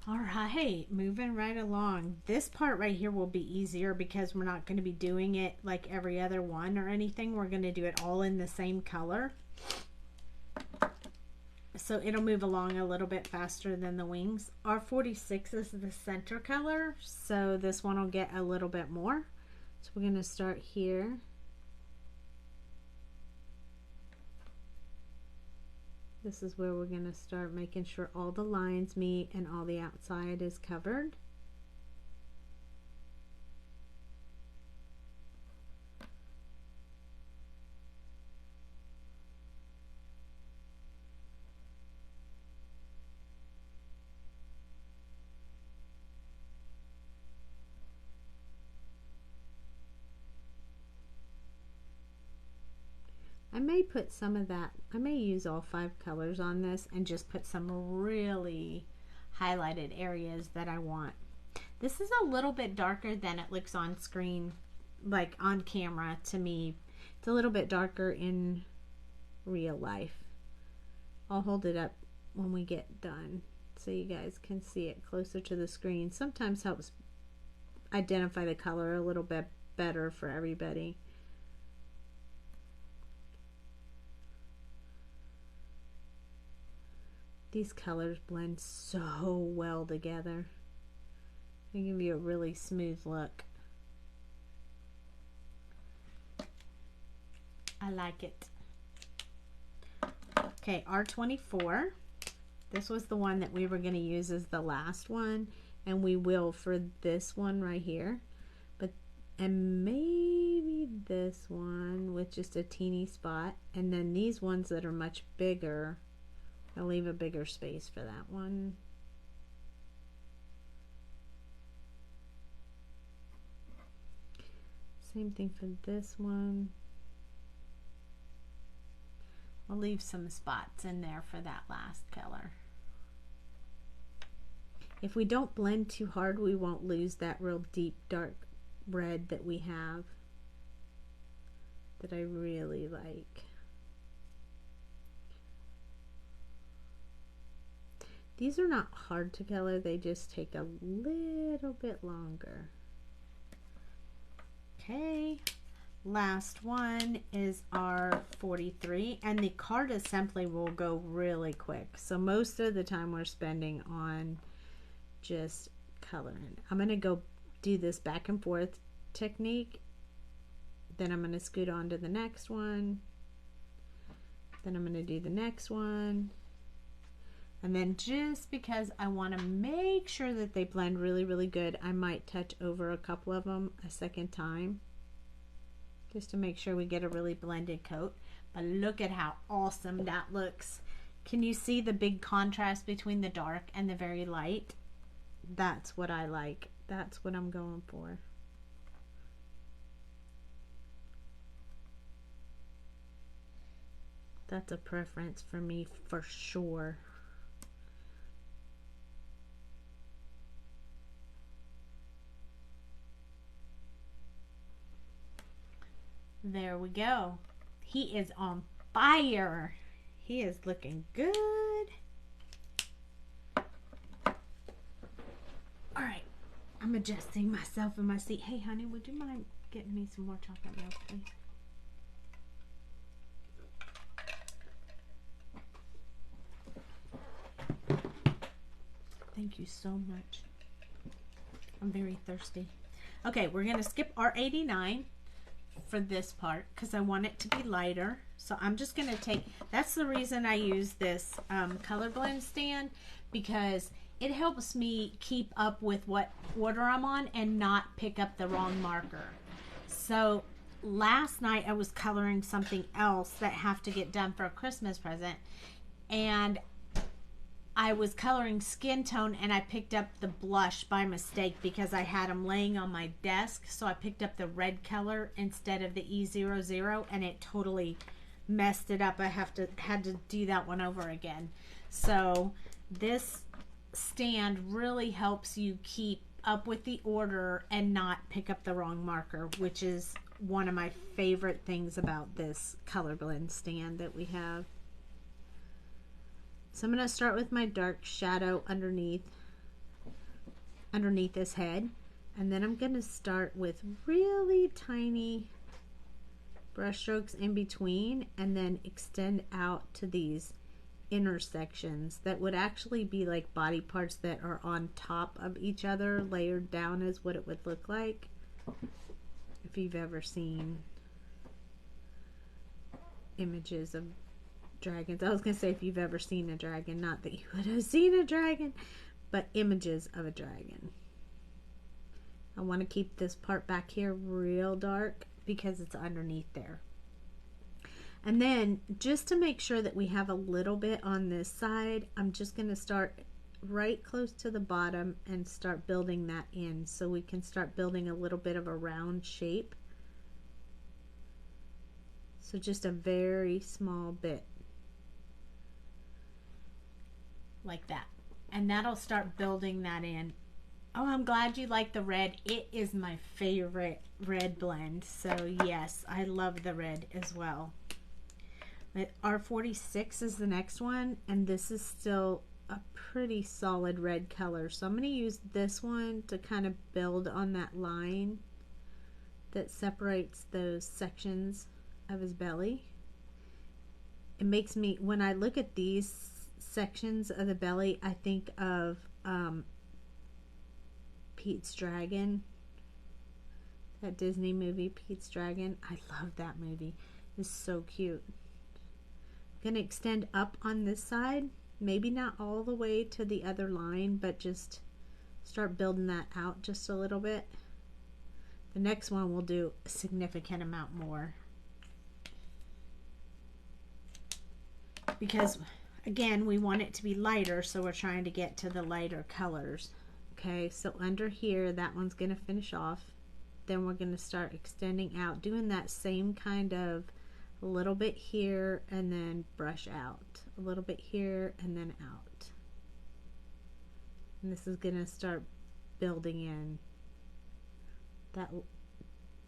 A: All right, moving right along. This part right here will be easier because we're not going to be doing it like every other one or anything. We're going to do it all in the same color. So it'll move along a little bit faster than the wings. R46 is the center color, so this one will get a little bit more. So we're going to start here. This is where we're going to start making sure all the lines meet and all the outside is covered. I may put some of that, I may use all 5 colors on this and just put some really highlighted areas that I want. This is a little bit darker than it looks on screen, like on camera to me. It's a little bit darker in real life. I'll hold it up when we get done so you guys can see it closer to the screen. Sometimes helps identify the color a little bit better for everybody. These colors blend so well together. They give you a really smooth look. I like it. Okay, R24. This was the one that we were going to use as the last one. and we will for this one right here, but and maybe this one with just a teeny spot, and then these ones that are much bigger, I'll leave a bigger space for that one. Same thing for this one. I'll leave some spots in there for that last color. If we don't blend too hard, we won't lose that real deep dark red that we have, that I really like. These are not hard to color, they just take a little bit longer. Okay, last one is our 43, and the card assembly will go really quick. So most of the time we're spending on just coloring. I'm going to go do this back and forth technique, then I'm going to scoot on to the next one, then I'm going to do the next one, and then just because I want to make sure that they blend really, really good, I might touch over a couple of them a second time just to make sure we get a really blended coat. But look at how awesome that looks. Can you see the big contrast between the dark and the very light? That's what I like. That's what I'm going for. That's a preference for me for sure. There we go. He is on fire. He is looking good. All right, I'm adjusting myself in my seat. Hey, honey, would you mind getting me some more chocolate milk, please? Thank you so much. I'm very thirsty. Okay, we're going to skip our 89 for this part because I want it to be lighter. So I'm just going to take, that's the reason I use this color blend stand, because it helps me keep up with what order I'm on and not pick up the wrong marker. So last night I was coloring something else that have to get done for a Christmas present, and I was coloring skin tone and I picked up the blush by mistake because I had them laying on my desk. So I picked up the red color instead of the E00 and it totally messed it up. I had to do that one over again. So this stand really helps you keep up with the order and not pick up the wrong marker, which is one of my favorite things about this color blend stand that we have. So I'm going to start with my dark shadow underneath his head, and then I'm going to start with really tiny brush strokes in between and then extend out to these intersections that would actually be like body parts that are on top of each other, layered down is what it would look like if you've ever seen images of dragons. I was going to say if you've ever seen a dragon, not that you would have seen a dragon, but images of a dragon. I want to keep this part back here real dark because it's underneath there. And then just to make sure that we have a little bit on this side, I'm just going to start right close to the bottom and start building that in so we can start building a little bit of a round shape. So just a very small bit. Like that, and that'll start building that in. Oh, I'm glad you like the red. It is my favorite red blend, so yes, I love the red as well. R46 is the next one, and this is still a pretty solid red color, so I'm going to use this one to kind of build on that line that separates those sections of his belly. It makes me, when I look at these sections of the belly, I think of Pete's Dragon, that Disney movie, Pete's Dragon. I love that movie. It's so cute. I'm going to extend up on this side, maybe not all the way to the other line, but just Start building that out just a little bit. The next one will do a significant amount more. Because again, we want it to be lighter, so we're trying to get to the lighter colors. Okay, so under here, that one's going to finish off. Then we're going to start extending out, doing that same kind of a little bit here and then brush out. A little bit here and then out. And this is going to start building in that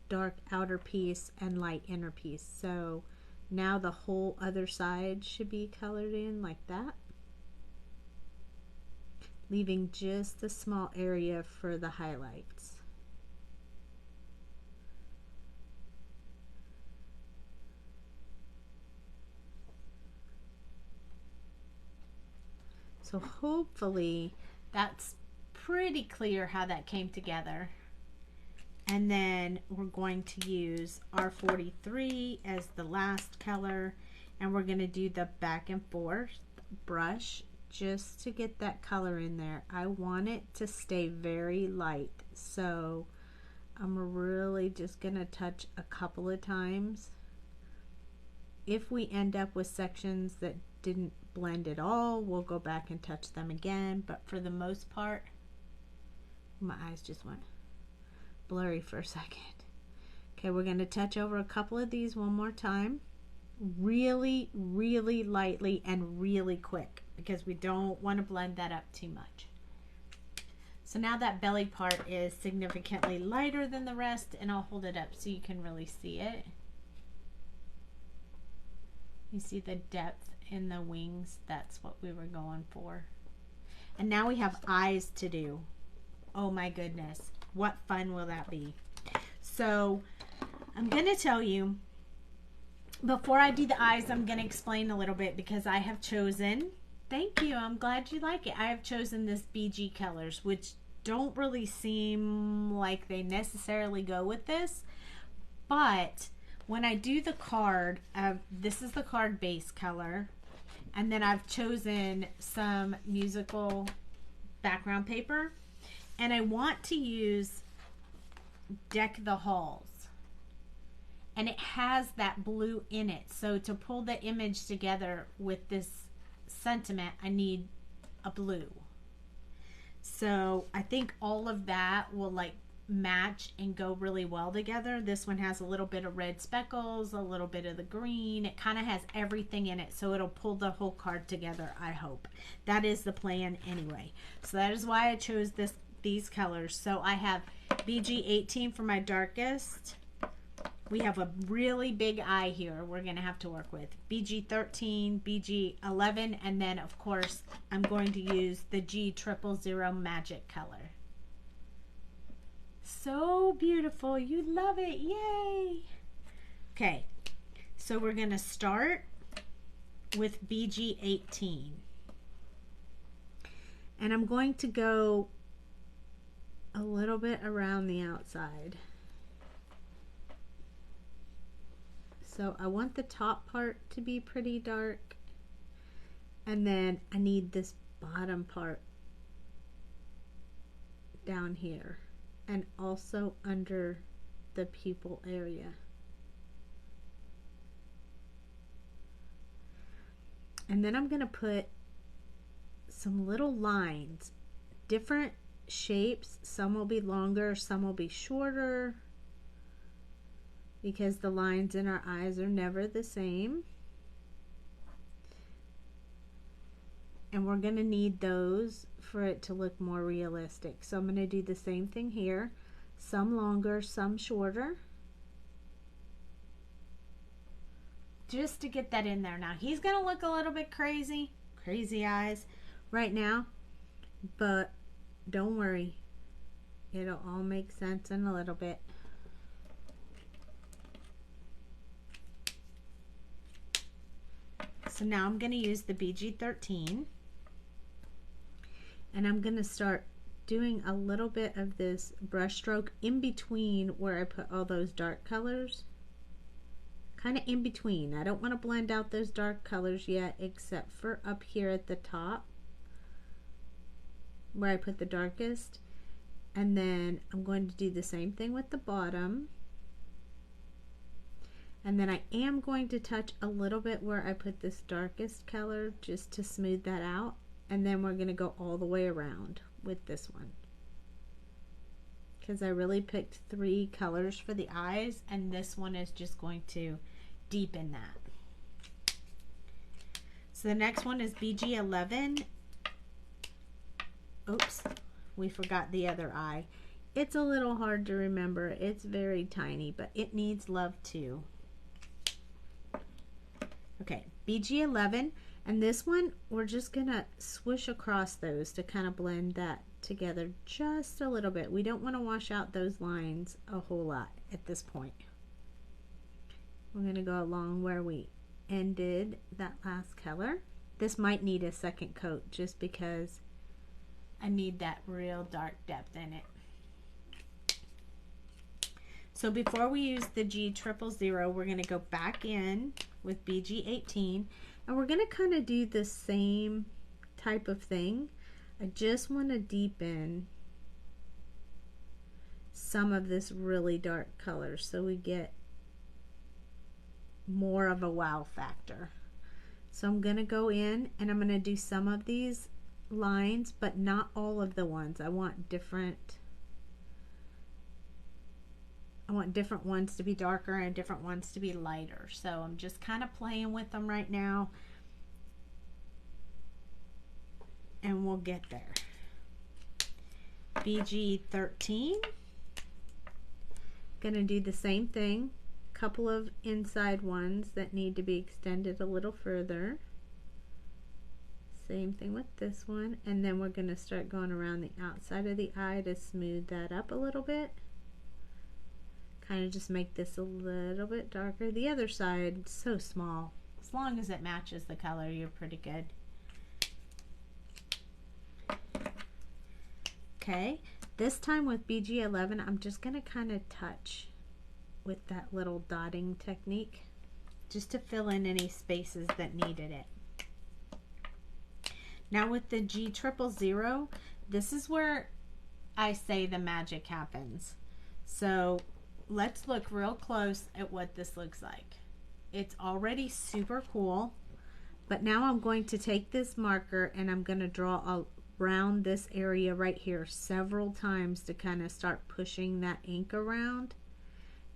A: dark outer piece and light inner piece. So now the whole other side should be colored in like that, leaving just a small area for the highlights. So hopefully that's pretty clear how that came together. And then we're going to use R43 as the last color, and we're going to do the back and forth brush just to get that color in there. I want it to stay very light, so I'm really just going to touch a couple of times. If we end up with sections that didn't blend at all, we'll go back and touch them again, but for the most part, my eyes just went blurry for a second. Okay, we're going to touch over a couple of these one more time, really lightly and really quick, because we don't want to blend that up too much. So now that belly part is significantly lighter than the rest, and I'll hold it up so you can really see it. You see the depth in the wings? That's what we were going for. And now we have eyes to do. Oh my goodness, what fun will that be? So I'm going to tell you, before I do the eyes, I'm going to explain a little bit, because I have chosen, thank you, I'm glad you like it, I have chosen this BG colors, which don't really seem like they necessarily go with this, but when I do the card, this is the card base color, and then I've chosen some musical background paper, and I want to use Deck the Halls, and it has that blue in it. So to pull the image together with this sentiment, I need a blue. So I think all of that will like match and go really well together. This one has a little bit of red speckles, a little bit of the green. It kind of has everything in it, so it'll pull the whole card together, I hope. That is the plan anyway. So that is why I chose these colors. So I have BG 18 for my darkest. We have a really big eye here we're going to have to work with. BG 13, BG 11, and then of course I'm going to use the G000 magic color. So beautiful. You love it. Yay. Okay, so we're going to start with BG 18. And I'm going to go a little bit around the outside. So I want the top part to be pretty dark, and then I need this bottom part down here and also under the pupil area. And then I'm going to put some little lines, different shapes. Some will be longer, some will be shorter, because the lines in our eyes are never the same. And we're going to need those for it to look more realistic. So I'm going to do the same thing here. Some longer, some shorter. Just to get that in there. Now he's going to look a little bit crazy. Crazy eyes right now. But don't worry. It'll all make sense in a little bit. So now I'm going to use the BG 13, and I'm going to start doing a little bit of this brush stroke in between where I put all those dark colors, kind of in between. I don't want to blend out those dark colors yet, except for up here at the top where I put the darkest. And then I'm going to do the same thing with the bottom. And then I am going to touch a little bit where I put this darkest color just to smooth that out. And then we're going to go all the way around with this one. Because I really picked 3 colors for the eyes, and this one is just going to deepen that. So the next one is BG11. Oops, we forgot the other eye. It's a little hard to remember. It's very tiny, but it needs love too. Okay, BG11, and this one we're just gonna swoosh across those to kind of blend that together just a little bit. We don't want to wash out those lines a whole lot at this point. We're going to go along where we ended that last color. This might need a second coat just because I need that real dark depth in it. So before we use the G000, we're going to go back in with BG18, and we're going to kind of do the same type of thing. I just want to deepen some of this really dark color so we get more of a wow factor. So I'm going to go in and I'm going to do some of these lines, but not all of the ones. I want different ones to be darker and different ones to be lighter. So I'm just kind of playing with them right now, and we'll get there. BG13, gonna do the same thing, couple of inside ones that need to be extended a little further. Same thing with this one, and then we're gonna start going around the outside of the eye to smooth that up a little bit. Kind of just make this a little bit darker. The other side, so small. As long as it matches the color, you're pretty good. Okay, this time with BG11, I'm just going to kind of touch with that little dotting technique just to fill in any spaces that needed it. Now with the G000, this is where I say the magic happens. So let's look real close at what this looks like. It's already super cool, but now I'm going to take this marker and I'm going to draw around this area right here several times to kind of start pushing that ink around,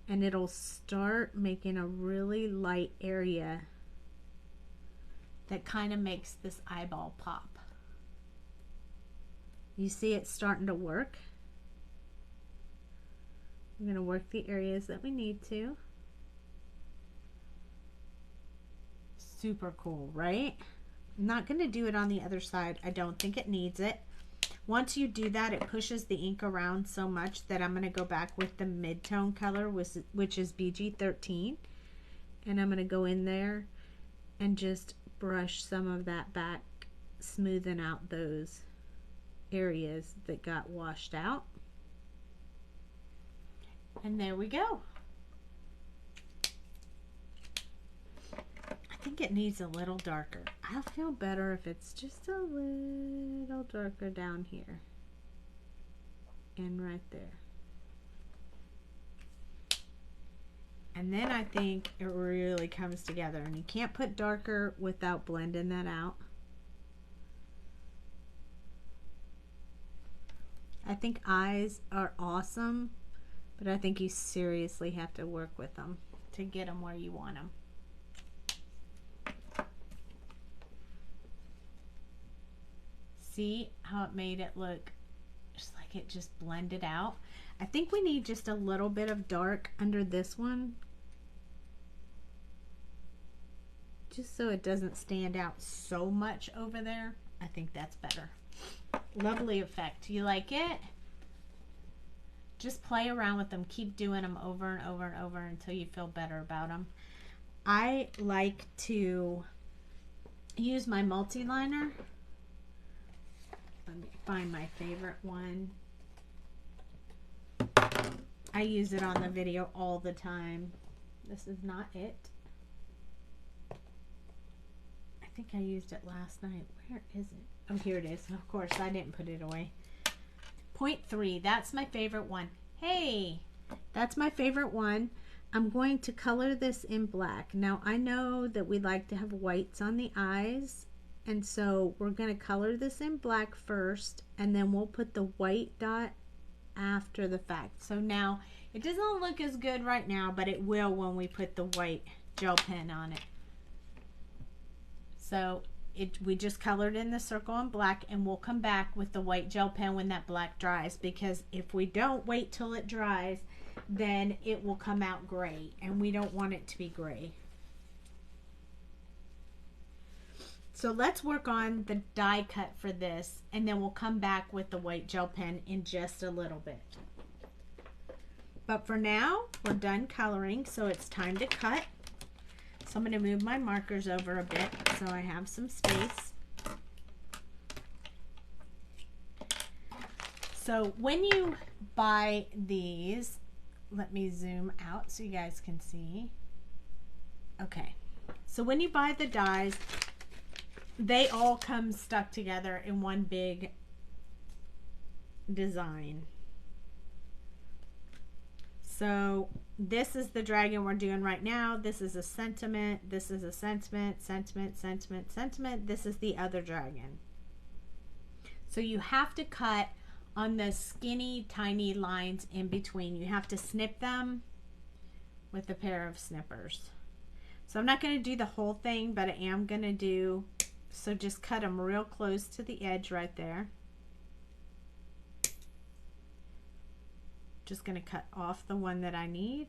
A: and it'll start making a really light area that kind of makes this eyeball pop. You see it's starting to work. We're going to work the areas that we need to. Super cool, right? I'm not going to do it on the other side. I don't think it needs it. Once you do that, it pushes the ink around so much that I'm going to go back with the mid-tone color, which is BG13. And I'm going to go in there and just brush some of that back, smoothing out those areas that got washed out. And there we go. I think it needs a little darker. I'll feel better if it's just a little darker down here and right there. And then I think it really comes together, and you can't put darker without blending that out. I think eyes are awesome, but I think you seriously have to work with them to get them where you want them. See how it made it look just like it just blended out? I think we need just a little bit of dark under this one, just so it doesn't stand out so much over there. I think that's better. Lovely effect. You like it? Just play around with them. Keep doing them over and over and over until you feel better about them. I like to use my multi-liner. Let me find my favorite one. I use it on the video all the time. This is not it. I think I used it last night. Where is it? Oh, here it is. Of course, I didn't put it away. 0.3. That's my favorite one. Hey, that's my favorite one. I'm going to color this in black. Now I know that we like to have whites on the eyes, and so we're going to color this in black first, and then we'll put the white dot after the fact. So now it doesn't look as good right now, but it will when we put the white gel pen on it. So we just colored in the circle in black, and we'll come back with the white gel pen when that black dries, because if we don't wait till it dries, then it will come out gray, and we don't want it to be gray. So let's work on the die cut for this, and then we'll come back with the white gel pen in just a little bit. But for now, we're done coloring, so it's time to cut. So I'm going to move my markers over a bit so I have some space. So when you buy these, let me zoom out so you guys can see. Okay, so when you buy the dies, they all come stuck together in one big design. So this is the dragon we're doing right now. This is a sentiment. This is a sentiment, sentiment, sentiment, sentiment. This is the other dragon. So you have to cut on the skinny, tiny lines in between. You have to snip them with a pair of snippers. So I'm not going to do the whole thing, but I am going to do, so just cut them real close to the edge right there. Just going to cut off the one that I need,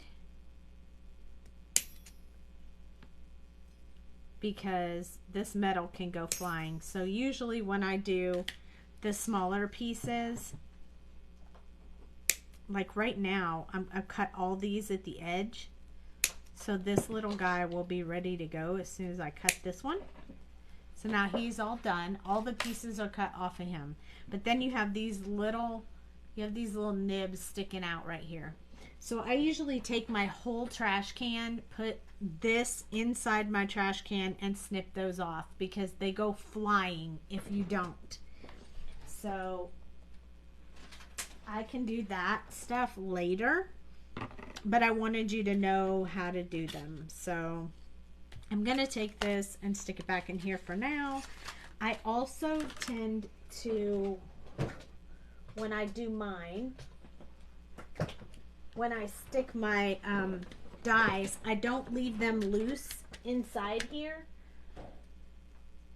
A: because this metal can go flying. So usually when I do the smaller pieces, like right now, I've cut all these at the edge, so this little guy will be ready to go as soon as I cut this one. So now he's all done. All the pieces are cut off of him, but then you have these little nibs sticking out right here. So I usually take my whole trash can, put this inside my trash can, and snip those off, because they go flying if you don't. So I can do that stuff later, but I wanted you to know how to do them. So I'm gonna take this and stick it back in here for now. I also tend to, when I do mine, when I stick my dies, I don't leave them loose inside here.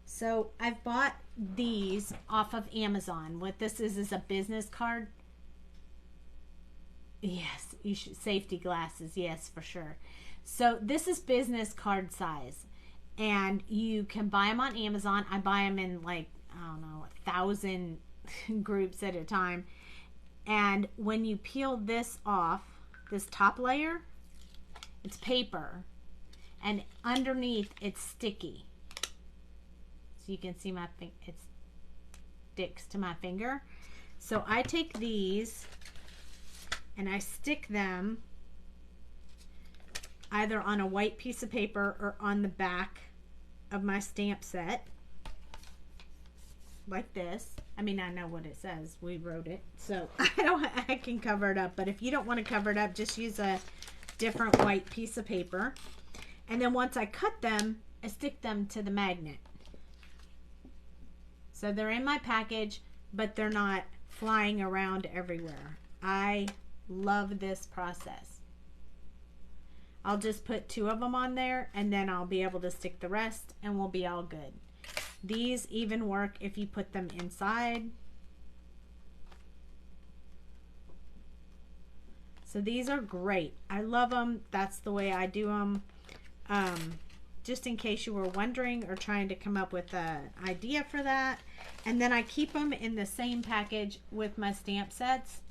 A: So I've bought these off of Amazon. What this is a business card. Yes, you should, safety glasses, yes, for sure. So this is business card size, and you can buy them on Amazon. I buy them in like, I don't know, 1,000 groups at a time. And when you peel this off, this top layer, it's paper, and underneath it's sticky. So you can see my finger, it sticks to my finger. So I take these and I stick them either on a white piece of paper or on the back of my stamp set, like this. I mean, I know what it says. We wrote it, so I can cover it up. But if you don't want to cover it up, just use a different white piece of paper. And then once I cut them, I stick them to the magnet. So they're in my package, but they're not flying around everywhere. I love this process. I'll just put 2 of them on there, and then I'll be able to stick the rest, and we'll be all good. These even work if you put them inside. So these are great. I love them. That's the way I do them. Just in case you were wondering or trying to come up with an idea for that. And then I keep them in the same package with my stamp sets.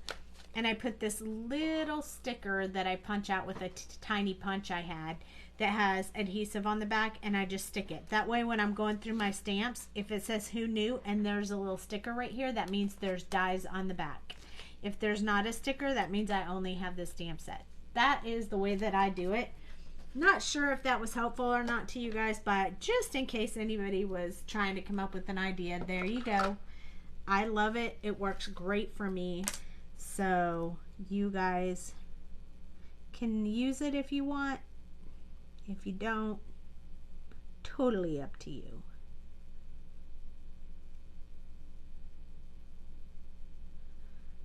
A: And I put this little sticker that I punch out with a tiny punch I had that has adhesive on the back, and I just stick it. That way when I'm going through my stamps, if it says who knew and there's a little sticker right here, that means there's dies on the back. If there's not a sticker, that means I only have the stamp set. That is the way that I do it. Not sure if that was helpful or not to you guys, but just in case anybody was trying to come up with an idea, there you go. I love it. It works great for me. So you guys can use it if you want. If you don't, totally up to you.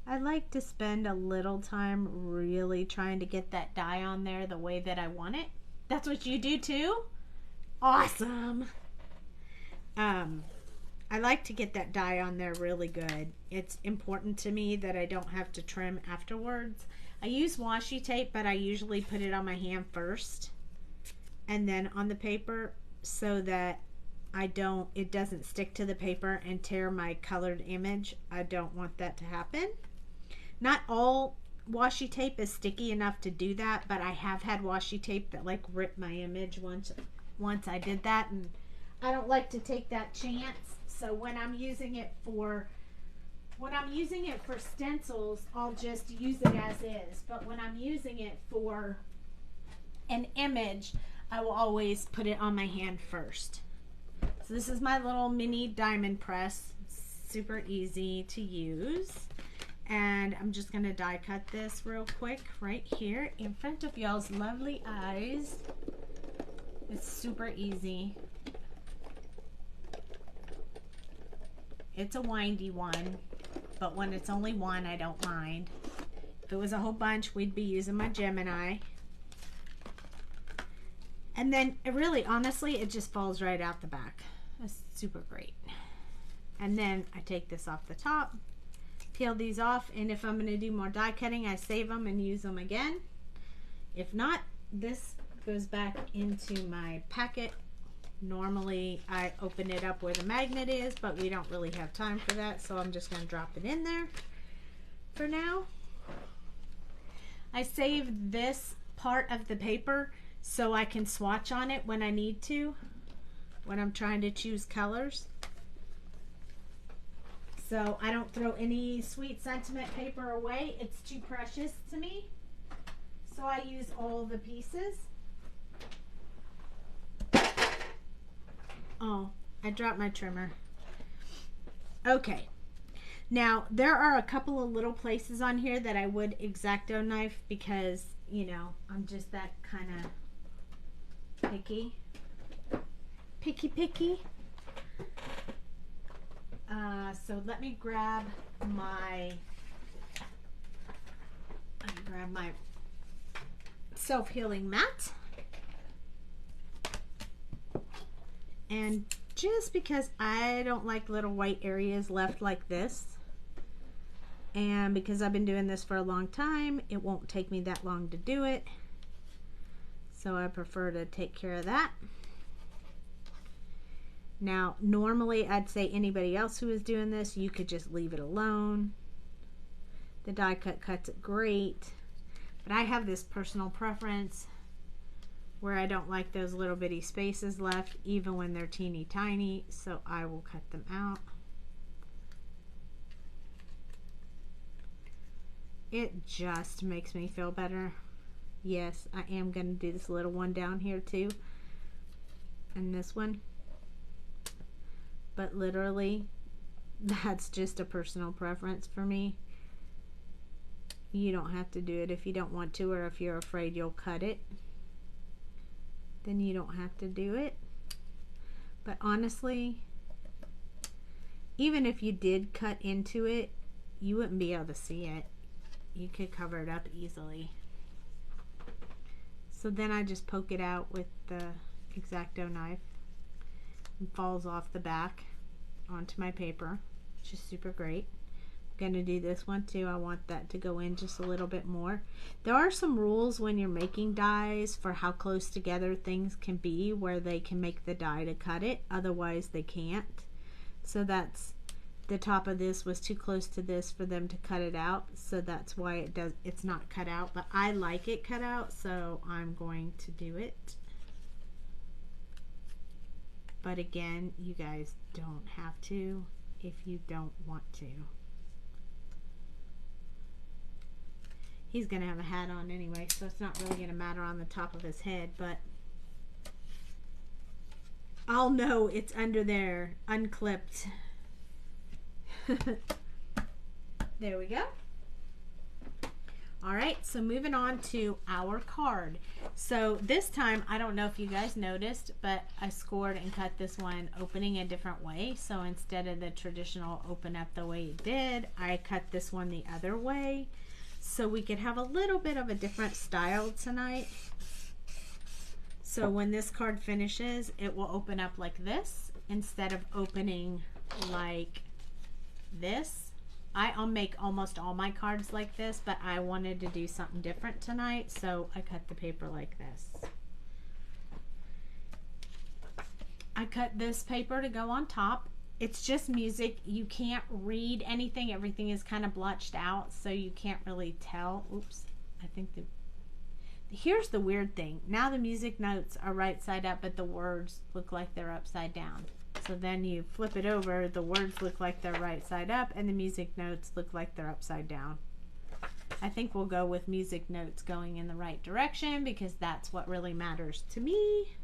A: I like to spend a little time really trying to get that die on there the way that I want it. That's what you do too? Awesome. I like to get that die on there really good. It's important to me that I don't have to trim afterwards. I use washi tape, but I usually put it on my hand first and then on the paper so that it doesn't stick to the paper and tear my colored image. I don't want that to happen. Not all washi tape is sticky enough to do that, but I have had washi tape that like ripped my image once I did that, and I don't like to take that chance. So when I'm using it for stencils, I'll just use it as is. But when I'm using it for an image, I will always put it on my hand first. So this is my little mini diamond press. Super easy to use. And I'm just going to die cut this real quick right here in front of y'all's lovely eyes. It's super easy. It's a windy one, but when it's only one, I don't mind. If it was a whole bunch, we'd be using my Gemini. And then, really, honestly, it just falls right out the back. That's super great. And then I take this off the top, peel these off, and if I'm going to do more die cutting, I save them and use them again. If not, this goes back into my packet. Normally I open it up where the magnet is, but we don't really have time for that, so I'm just going to drop it in there for now. I save this part of the paper so I can swatch on it when I need to, when I'm trying to choose colors. So I don't throw any sweet sentiment paper away. It's too precious to me. So I use all the pieces. Oh, I dropped my trimmer. Okay. Now, there are a couple of little places on here that I would X-Acto knife because, you know, I'm just that kind of picky. Picky. So let me grab my self-healing mat. And just because I don't like little white areas left like this, and because I've been doing this for a long time, it won't take me that long to do it. So I prefer to take care of that. Now, normally I'd say anybody else who is doing this, you could just leave it alone. The die cut cuts it great. But I have this personal preference where I don't like those little bitty spaces left, even when they're teeny tiny, so I will cut them out. It just makes me feel better. Yes, I am going to do this little one down here too, and this one. But literally, that's just a personal preference for me. You don't have to do it if you don't want to, or if you're afraid you'll cut it. Then you don't have to do it. But honestly, even if you did cut into it, you wouldn't be able to see it. You could cover it up easily. So then I just poke it out with the X-Acto knife. It falls off the back onto my paper, which is super great. I'm gonna do this one too. I want that to go in just a little bit more. There are some rules when you're making dies for how close together things can be, where they can make the die to cut it, otherwise they can't. So that's, the top of this was too close to this for them to cut it out, so that's why it's not cut out. But I like it cut out, so I'm going to do it. But again, you guys don't have to if you don't want to. He's going to have a hat on anyway, so it's not really going to matter on the top of his head, but I'll know it's under there, unclipped. There we go. All right, so moving on to our card. So this time, I don't know if you guys noticed, but I scored and cut this one opening a different way. So instead of the traditional open up the way it did, I cut this one the other way. So we could have a little bit of a different style tonight. So when this card finishes, it will open up like this instead of opening like this. I'll make almost all my cards like this, but I wanted to do something different tonight, so I cut the paper like this. I cut this paper to go on top. It's just music. You can't read anything. Everything is kind of blotched out, so you can't really tell. Oops. I think here's the weird thing. Now the music notes are right side up, but the words look like they're upside down. So then you flip it over, the words look like they're right side up, and the music notes look like they're upside down. I think we'll go with music notes going in the right direction because that's what really matters to me.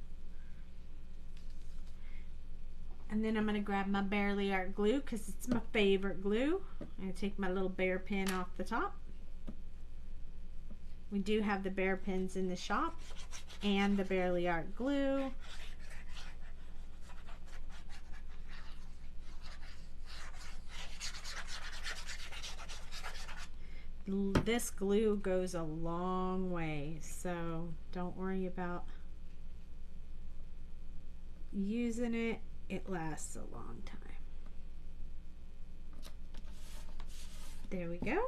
A: And then I'm going to grab my Barely Art glue because it's my favorite glue. I'm going to take my little bear pin off the top. We do have the bear pins in the shop and the Barely Art glue. This glue goes a long way, so don't worry about using it. It lasts a long time. There we go.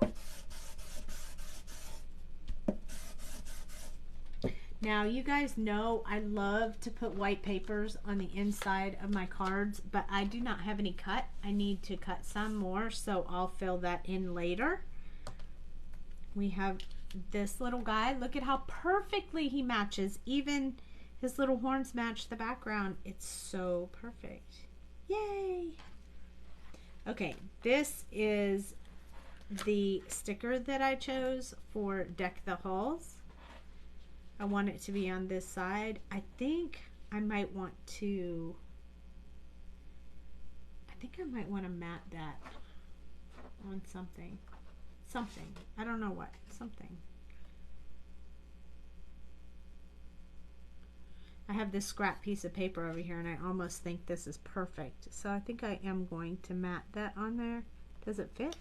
A: Now you guys know I love to put white papers on the inside of my cards, but I do not have any cut. I need to cut some more, so I'll fill that in later. We have this little guy. Look at how perfectly he matches. Even his little horns match the background. It's so perfect. Yay! Okay, this is the sticker that I chose for Deck the Halls. I want it to be on this side. I think I might want to mat that on something. I don't know what. Something. I have this scrap piece of paper over here and I almost think this is perfect. So I think I am going to mat that on there. Does it fit?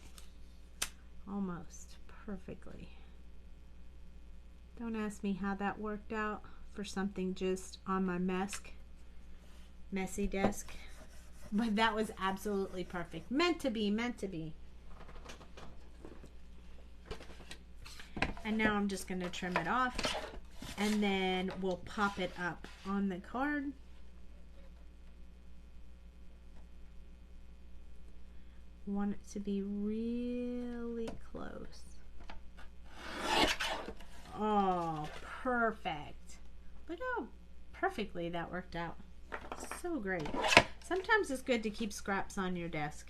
A: Almost perfectly. Don't ask me how that worked out for something just on my messy desk. But that was absolutely perfect. Meant to be, meant to be. And now I'm just going to trim it off and then we'll pop it up on the card. Want it to be really close. Oh, perfect. Look how perfectly that worked out. So great. Sometimes it's good to keep scraps on your desk.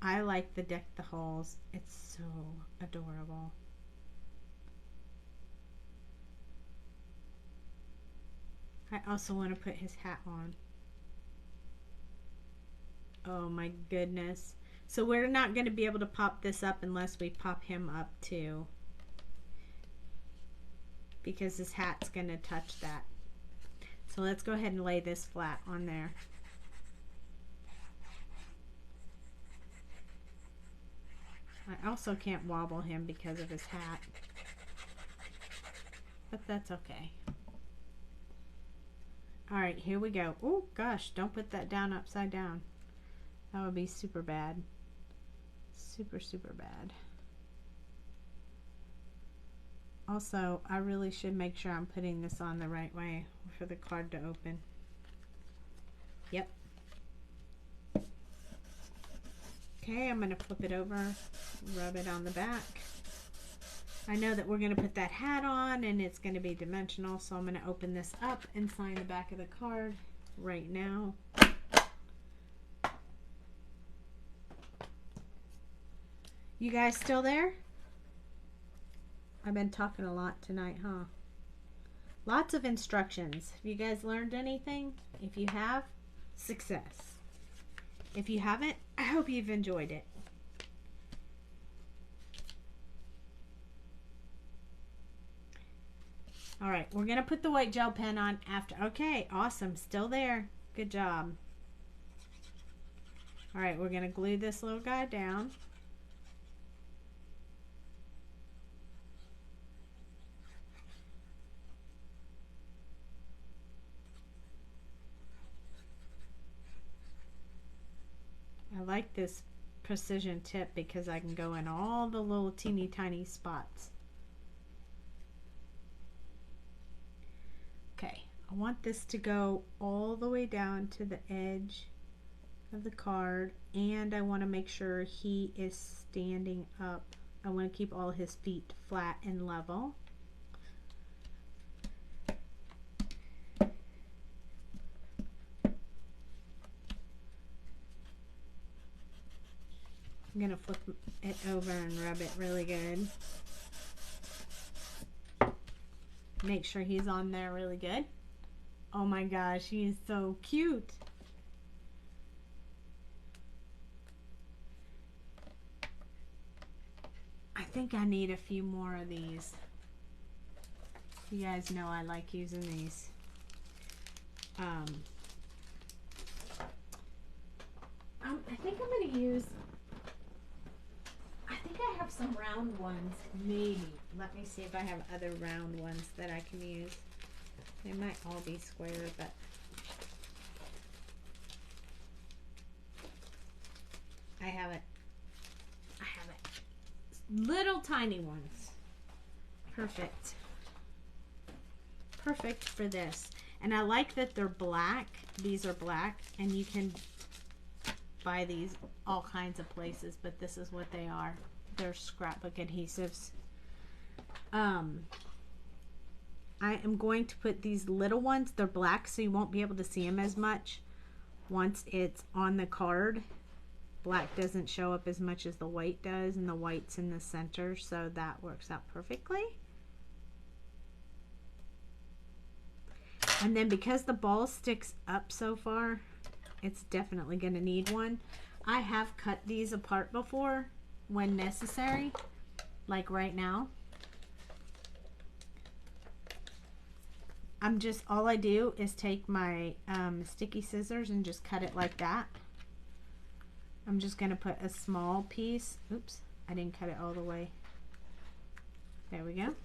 A: I like the Deck the Halls. It's so adorable. I also want to put his hat on. Oh my goodness. So we're not going to be able to pop this up unless we pop him up too. Because his hat's going to touch that. So let's go ahead and lay this flat on there. I also can't wobble him because of his hat. But that's okay. Alright, here we go. Oh gosh, don't put that down upside down. That would be super bad. Super, super bad. Also, I really should make sure I'm putting this on the right way for the card to open. Yep. Okay, I'm going to flip it over, rub it on the back. I know that we're going to put that hat on and it's going to be dimensional, so I'm going to open this up and sign the back of the card right now. You guys still there? I've been talking a lot tonight, huh? Lots of instructions. Have you guys learned anything? If you have, success. If you haven't, I hope you've enjoyed it. All right, we're going to put the white gel pen on after. Okay, awesome. Still there. Good job. All right, we're going to glue this little guy down. I like this precision tip because I can go in all the little teeny tiny spots. Okay, I want this to go all the way down to the edge of the card, and I want to make sure he is standing up. I want to keep all his feet flat and level. I'm going to flip it over and rub it really good. Make sure he's on there really good. Oh my gosh, he's so cute. I think I need a few more of these. You guys know I like using these. I think I'm going to use, I think I have some round ones, maybe. Let me see if I have other round ones that I can use. They might all be square, but I have it. I have it. Little tiny ones. Perfect. Perfect for this. And I like that they're black. These are black, and you can buy these all kinds of places, but this is what they are. They're scrapbook adhesives. I am going to put these little ones, they're black, so you won't be able to see them as much once it's on the card. Black doesn't show up as much as the white does, and the white's in the center, so that works out perfectly. And then because the ball sticks up so far, it's definitely going to need one. I have cut these apart before when necessary, like right now. All I do is take my sticky scissors and just cut it like that. I'm just going to put a small piece. Oops, I didn't cut it all the way. There we go.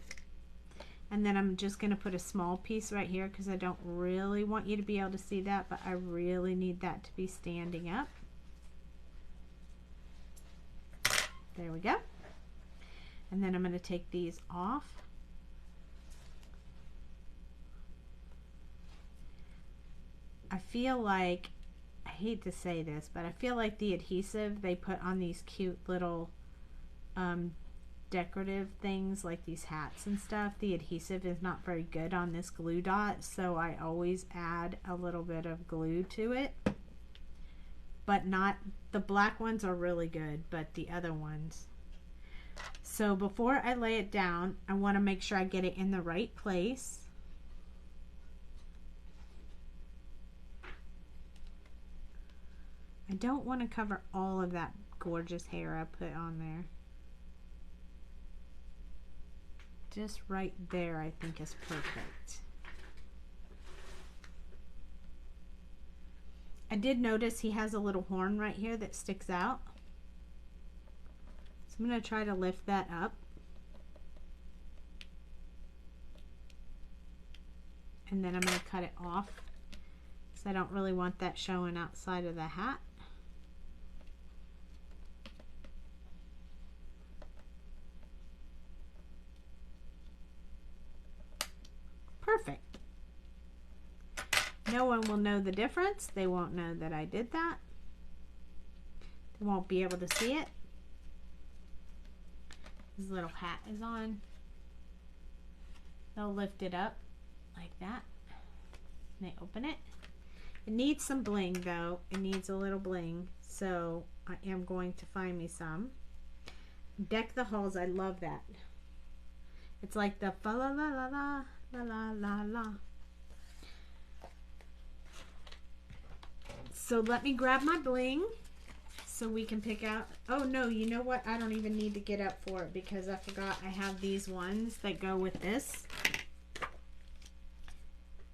A: And then I'm just going to put a small piece right here because I don't really want you to be able to see that, but I really need that to be standing up. There we go. And then I'm going to take these off. I feel like, I hate to say this, but I feel like the adhesive they put on these cute little decorative things like these hats and stuff, the adhesive is not very good on this glue dot, so I always add a little bit of glue to it. But not, the black ones are really good, but the other ones. So before I lay it down, I want to make sure I get it in the right place. I don't want to cover all of that gorgeous hair I put on there. Just right there, I think is perfect. I did notice he has a little horn right here that sticks out. So I'm going to try to lift that up. And then I'm going to cut it off. So I don't really want that showing outside of the hat. Perfect. No one will know the difference. They won't know that I did that. They won't be able to see it. His little hat is on. They'll lift it up like that. And they open it. It needs some bling though. It needs a little bling. So I am going to find me some. Deck the halls. I love that. It's like the fa la la la la. La la la la. So let me grab my bling so we can pick out. Oh no, you know what? I don't even need to get up for it because I forgot I have these ones that go with this.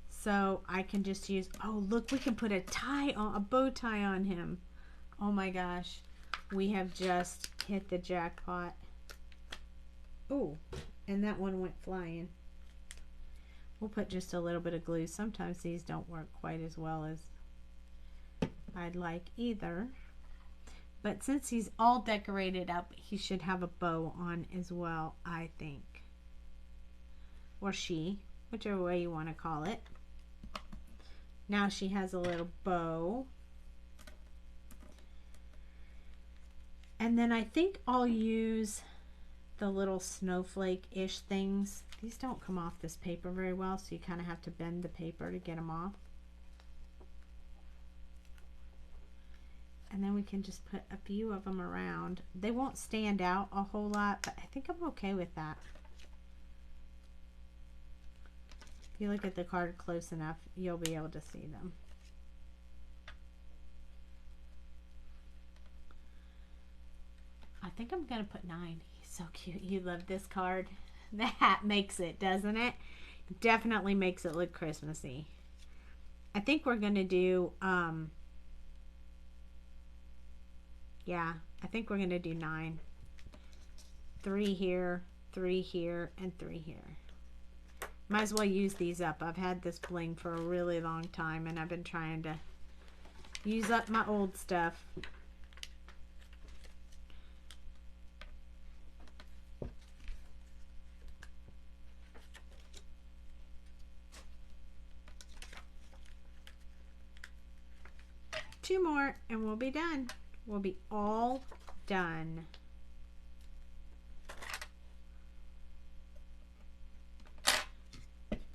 A: So I can just use, oh look, we can put a tie on, a bow tie on him. Oh my gosh, we have just hit the jackpot. Oh, and that one went flying. We'll put just a little bit of glue. Sometimes these don't work quite as well as I'd like either. But since he's all decorated up, he should have a bow on as well, I think. Or she, whichever way you want to call it. Now she has a little bow. And then I think I'll use the little snowflake-ish things. These don't come off this paper very well, so you kind of have to bend the paper to get them off. And then we can just put a few of them around. They won't stand out a whole lot, but I think I'm okay with that. If you look at the card close enough, you'll be able to see them. I think I'm going to put 9. He's so cute. You love this card. The hat makes it, doesn't it? Definitely makes it look Christmassy. I think we're going to do, yeah, I think we're going to do 9. 3 here, 3 here, and 3 here. Might as well use these up. I've had this bling for a really long time, and I've been trying to use up my old stuff. Two more and we'll be done. We'll be all done.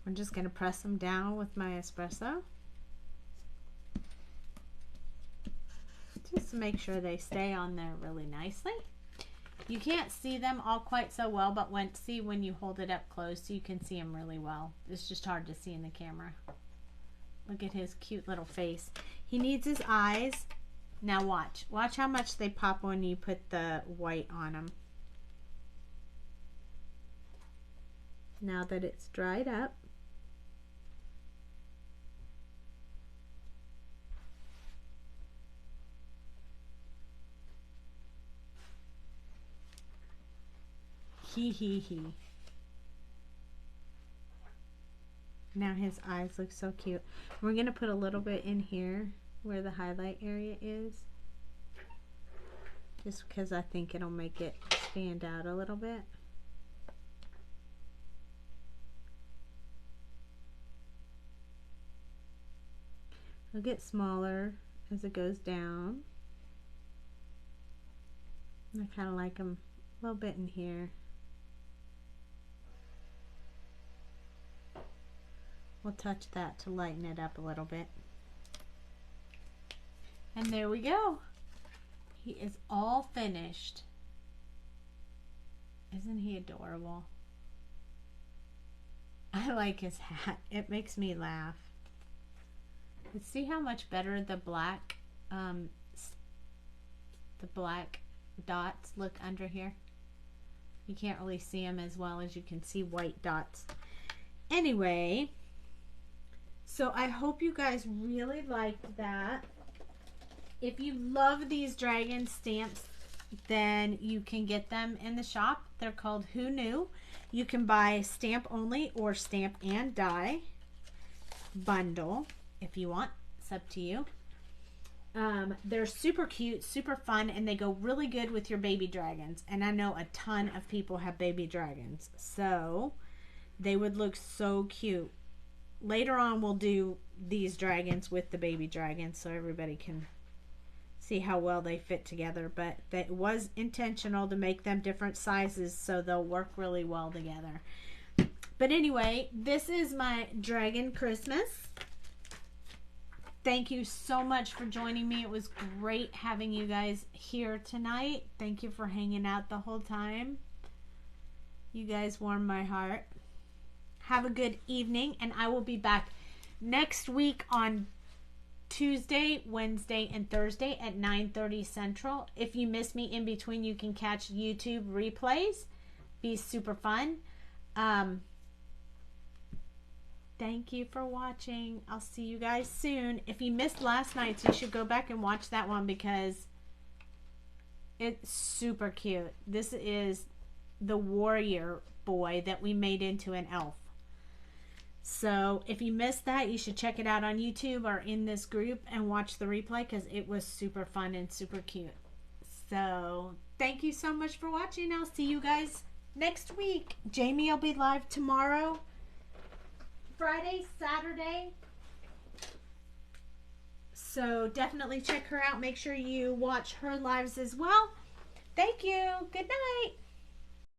A: I'm just going to press them down with my espresso. Just to make sure they stay on there really nicely. You can't see them all quite so well, but when you hold it up close, you can see them really well. It's just hard to see in the camera. Look at his cute little face. He needs his eyes. Now watch. Watch how much they pop when you put the white on them. Now that it's dried up. He. Now his eyes look so cute. We're going to put a little bit in here where the highlight area is. Just because I think it'll make it stand out a little bit. It'll get smaller as it goes down. I kind of like them a little bit in here. We'll touch that to lighten it up a little bit. And there we go. He is all finished. Isn't he adorable? I like his hat. It makes me laugh. But see how much better the black dots look under here? You can't really see them as well as you can see white dots. Anyway, so I hope you guys really liked that. If you love these dragon stamps, then you can get them in the shop. They're called Who Knew. You can buy stamp only or stamp and die bundle if you want. It's up to you. They're super cute, super fun, and they go really good with your baby dragons. And I know a ton of people have baby dragons, so they would look so cute. Later on, we'll do these dragons with the baby dragons so everybody can see how well they fit together. But it was intentional to make them different sizes so they'll work really well together. But anyway, this is my Dragon Christmas. Thank you so much for joining me. It was great having you guys here tonight. Thank you for hanging out the whole time. You guys warmed my heart. Have a good evening, and I will be back next week on Tuesday, Wednesday, and Thursday at 9:30 Central. If you miss me in between, you can catch YouTube replays. Be super fun. Thank you for watching. I'll see you guys soon. If you missed last night's, you should go back and watch that one because it's super cute. This is the warrior boy that we made into an elf. So if you missed that, you should check it out on YouTube or in this group and watch the replay because it was super fun and super cute. So thank you so much for watching. I'll see you guys next week. Jamie will be live tomorrow, Friday, Saturday. So definitely check her out. Make sure you watch her lives as well. Thank you. Good night.